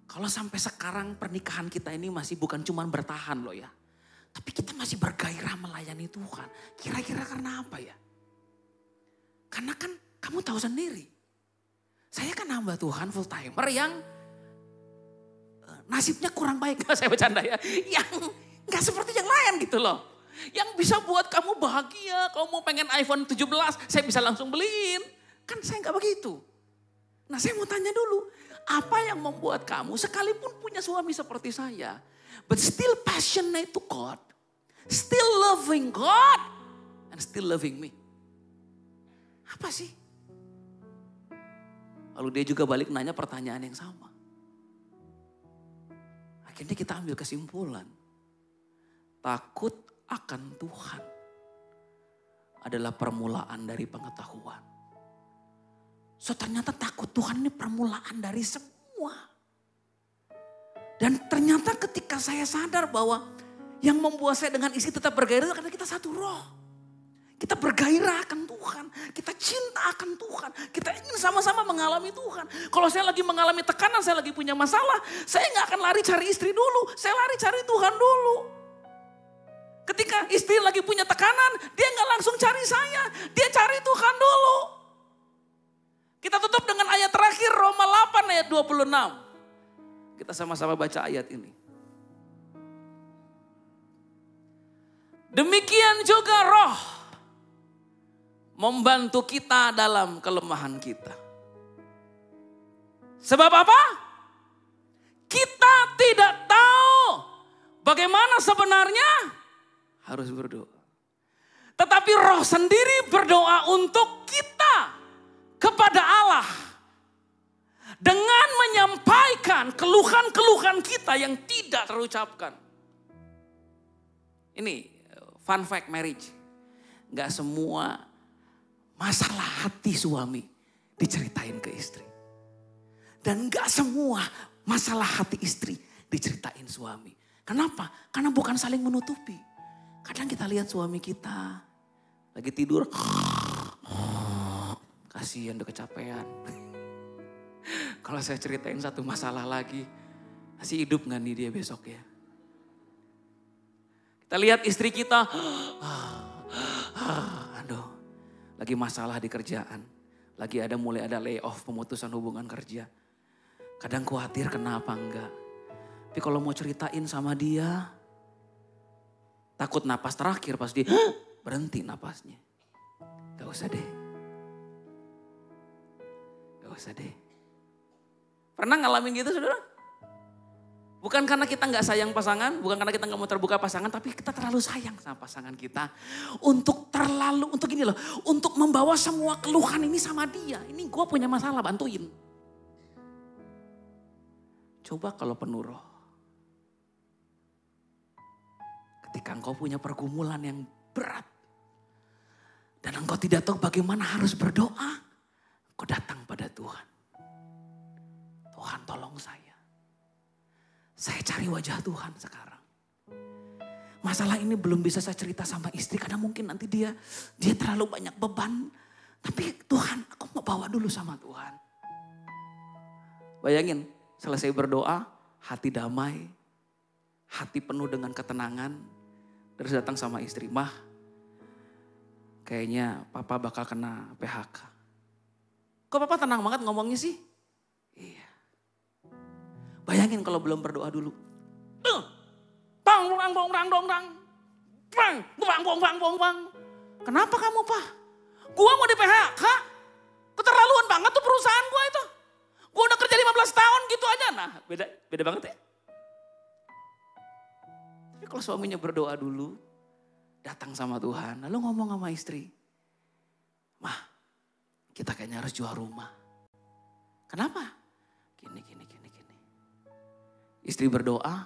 kalau sampai sekarang pernikahan kita ini masih bukan cuma bertahan loh ya. Tapi kita masih bergairah melayani Tuhan. Kira-kira karena apa ya? Karena kan kamu tahu sendiri. Saya kan hamba Tuhan full timer yang nasibnya kurang baik. Saya bercanda ya. Yang gak seperti yang lain gitu loh. Yang bisa buat kamu bahagia. Kalau mau pengen iPhone 17, saya bisa langsung beliin. Kan saya gak begitu. Nah saya mau tanya dulu. Apa yang membuat kamu sekalipun punya suami seperti saya. But still passionate to God. Still loving God. And still loving me. Apa sih? Lalu dia juga balik nanya pertanyaan yang sama. Akhirnya kita ambil kesimpulan. Takut akan Tuhan adalah permulaan dari pengetahuan. So ternyata takut Tuhan ini permulaan dari semua. Dan ternyata ketika saya sadar bahwa yang membuat saya dengan istri tetap bergairah karena kita satu roh. Kita bergairah akan Tuhan. Kita cinta akan Tuhan. Kita ingin sama-sama mengalami Tuhan. Kalau saya lagi mengalami tekanan, saya lagi punya masalah. Saya gak akan lari cari istri dulu. Saya lari cari Tuhan dulu. Ketika istri lagi punya tekanan, dia gak langsung cari saya. Dia cari Tuhan dulu. Kita tutup dengan ayat terakhir Roma 8 ayat 26. Kita sama-sama baca ayat ini. Demikian juga roh membantu kita dalam kelemahan kita. Sebab apa? Kita tidak tahu bagaimana sebenarnya harus berdoa. Tetapi roh sendiri berdoa untuk kita kepada Allah. Dengan menyampaikan keluhan-keluhan kita yang tidak terucapkan. Ini fun fact marriage. Gak semua masalah hati suami diceritain ke istri. Dan gak semua masalah hati istri diceritain suami. Kenapa? Karena bukan saling menutupi. Kadang kita lihat suami kita lagi tidur. Kasihan udah kecapean. Kalau saya ceritain satu masalah lagi. Masih hidup gak nih dia besok ya? Kita lihat istri kita. Aduh. Lagi masalah di kerjaan. Lagi mulai ada layoff, pemutusan hubungan kerja. Kadang khawatir kenapa enggak. Tapi kalau mau ceritain sama dia. Takut napas terakhir pas dia berhenti napasnya. Gak usah deh. Gak usah deh. Pernah ngalamin gitu saudara? Bukan karena kita gak sayang pasangan, bukan karena kita gak mau terbuka pasangan, tapi kita terlalu sayang sama pasangan kita. Untuk gini loh, untuk membawa semua keluhan ini sama dia. Ini gue punya masalah, bantuin. Coba kalau penuh roh. Ketika engkau punya pergumulan yang berat. Dan engkau tidak tahu bagaimana harus berdoa. Engkau datang pada Tuhan. Tuhan tolong saya. Saya cari wajah Tuhan sekarang. Masalah ini belum bisa saya cerita sama istri karena mungkin nanti dia terlalu banyak beban. Tapi Tuhan, aku mau bawa dulu sama Tuhan. Bayangin, selesai berdoa, hati damai, hati penuh dengan ketenangan. Terus datang sama istri, mah, kayaknya papa bakal kena PHK. Kok papa tenang banget ngomongnya sih? Iya. Bayangin kalau belum berdoa dulu. Kenapa kamu Pak? Gua mau di PHK. Keterlaluan banget tuh perusahaan gua itu. Gua udah kerja 15 tahun gitu aja. Nah beda banget ya. Tapi kalau suaminya berdoa dulu. Datang sama Tuhan. Lalu ngomong sama istri. Mah kita kayaknya harus jual rumah. Kenapa? Gini. Istri berdoa,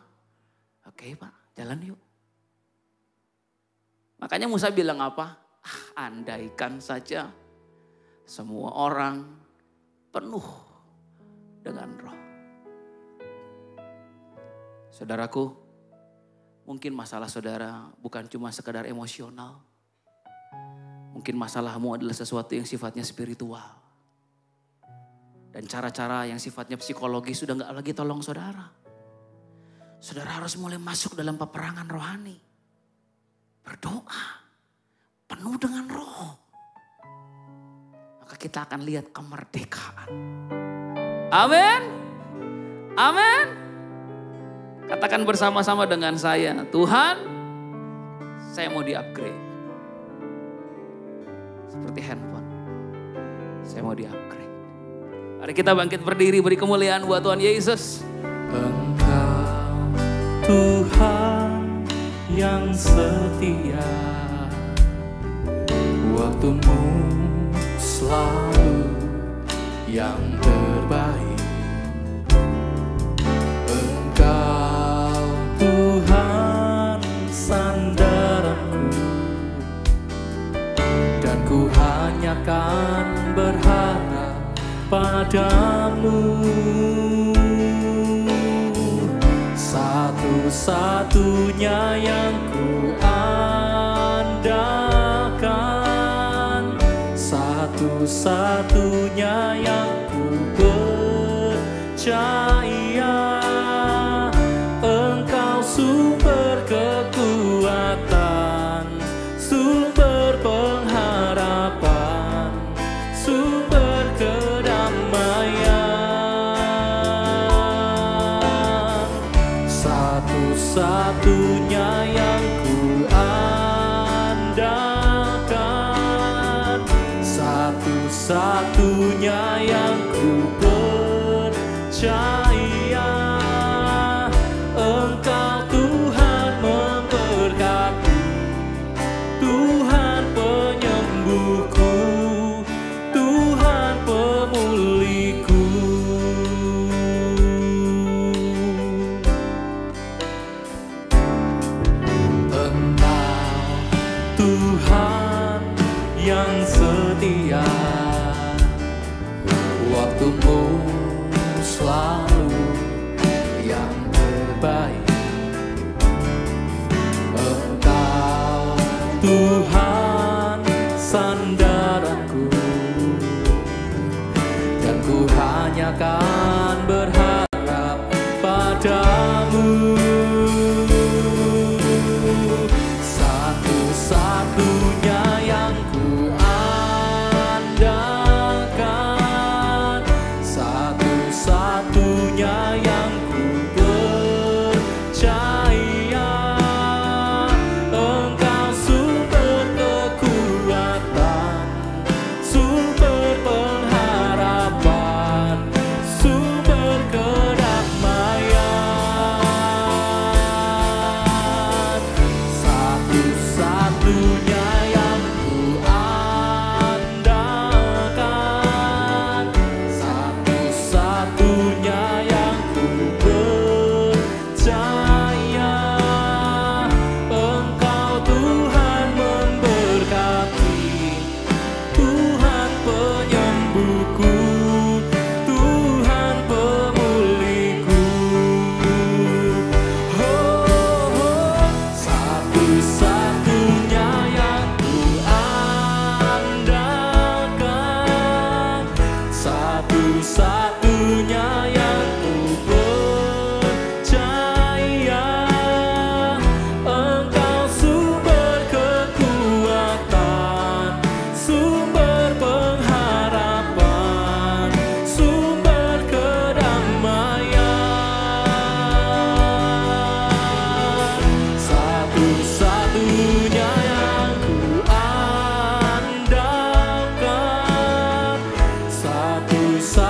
oke Pak, jalan yuk. Makanya Musa bilang apa? Andaikan saja semua orang penuh dengan roh. Saudaraku, mungkin masalah saudara bukan cuma sekedar emosional. Mungkin masalahmu adalah sesuatu yang sifatnya spiritual. Dan cara-cara yang sifatnya psikologis sudah gak lagi tolong saudara. Saudara harus mulai masuk dalam peperangan rohani. Berdoa. Penuh dengan roh. Maka kita akan lihat kemerdekaan. Amin. Amin. Katakan bersama-sama dengan saya, Tuhan, saya mau di-upgrade. Seperti handphone, saya mau di-upgrade. Mari kita bangkit berdiri, beri kemuliaan buat Tuhan Yesus. Engkau Tuhan yang setia, waktumu selalu yang terbaik. Engkau Tuhan sandaranku, dan ku hanya kan berharap padamu. Satu-satunya yang ku andalkan, satu-satunya yang ku percaya. Engkau sumber kekuatan, sumber pengharapan, sumber kedamaian. Satu-satunya yang ku andalkan, satu-satunya yang ku percaya. Engkau Tuhan memberkati, Tuhan penyembuhku, Tuhan pemulihku. Engkau Tuhan yang setia, waktumu selalu yang terbaik. Engkau Tuhan sandaranku, dan ku hanya kan berharap padamu. Satu-satunya yang ku andalkan, satu-satunya yang ku percaya. Engkau sumber kekuatan, sumber pengharapan, sumber kedamaian. Satu-satunya yang ku andalkan, satu-satunya yang ku percaya. Engkau Tuhan memberkati, Tuhan penyembuhku, Tuhan pemulihku. Satu-satunya yang ku andalkan, satu-satunya yang ku percaya. Engkau sumber kekuatan, sumber pengharapan, sumber kedamaian. Satu-satunya yang ku andalkan, satu-satunya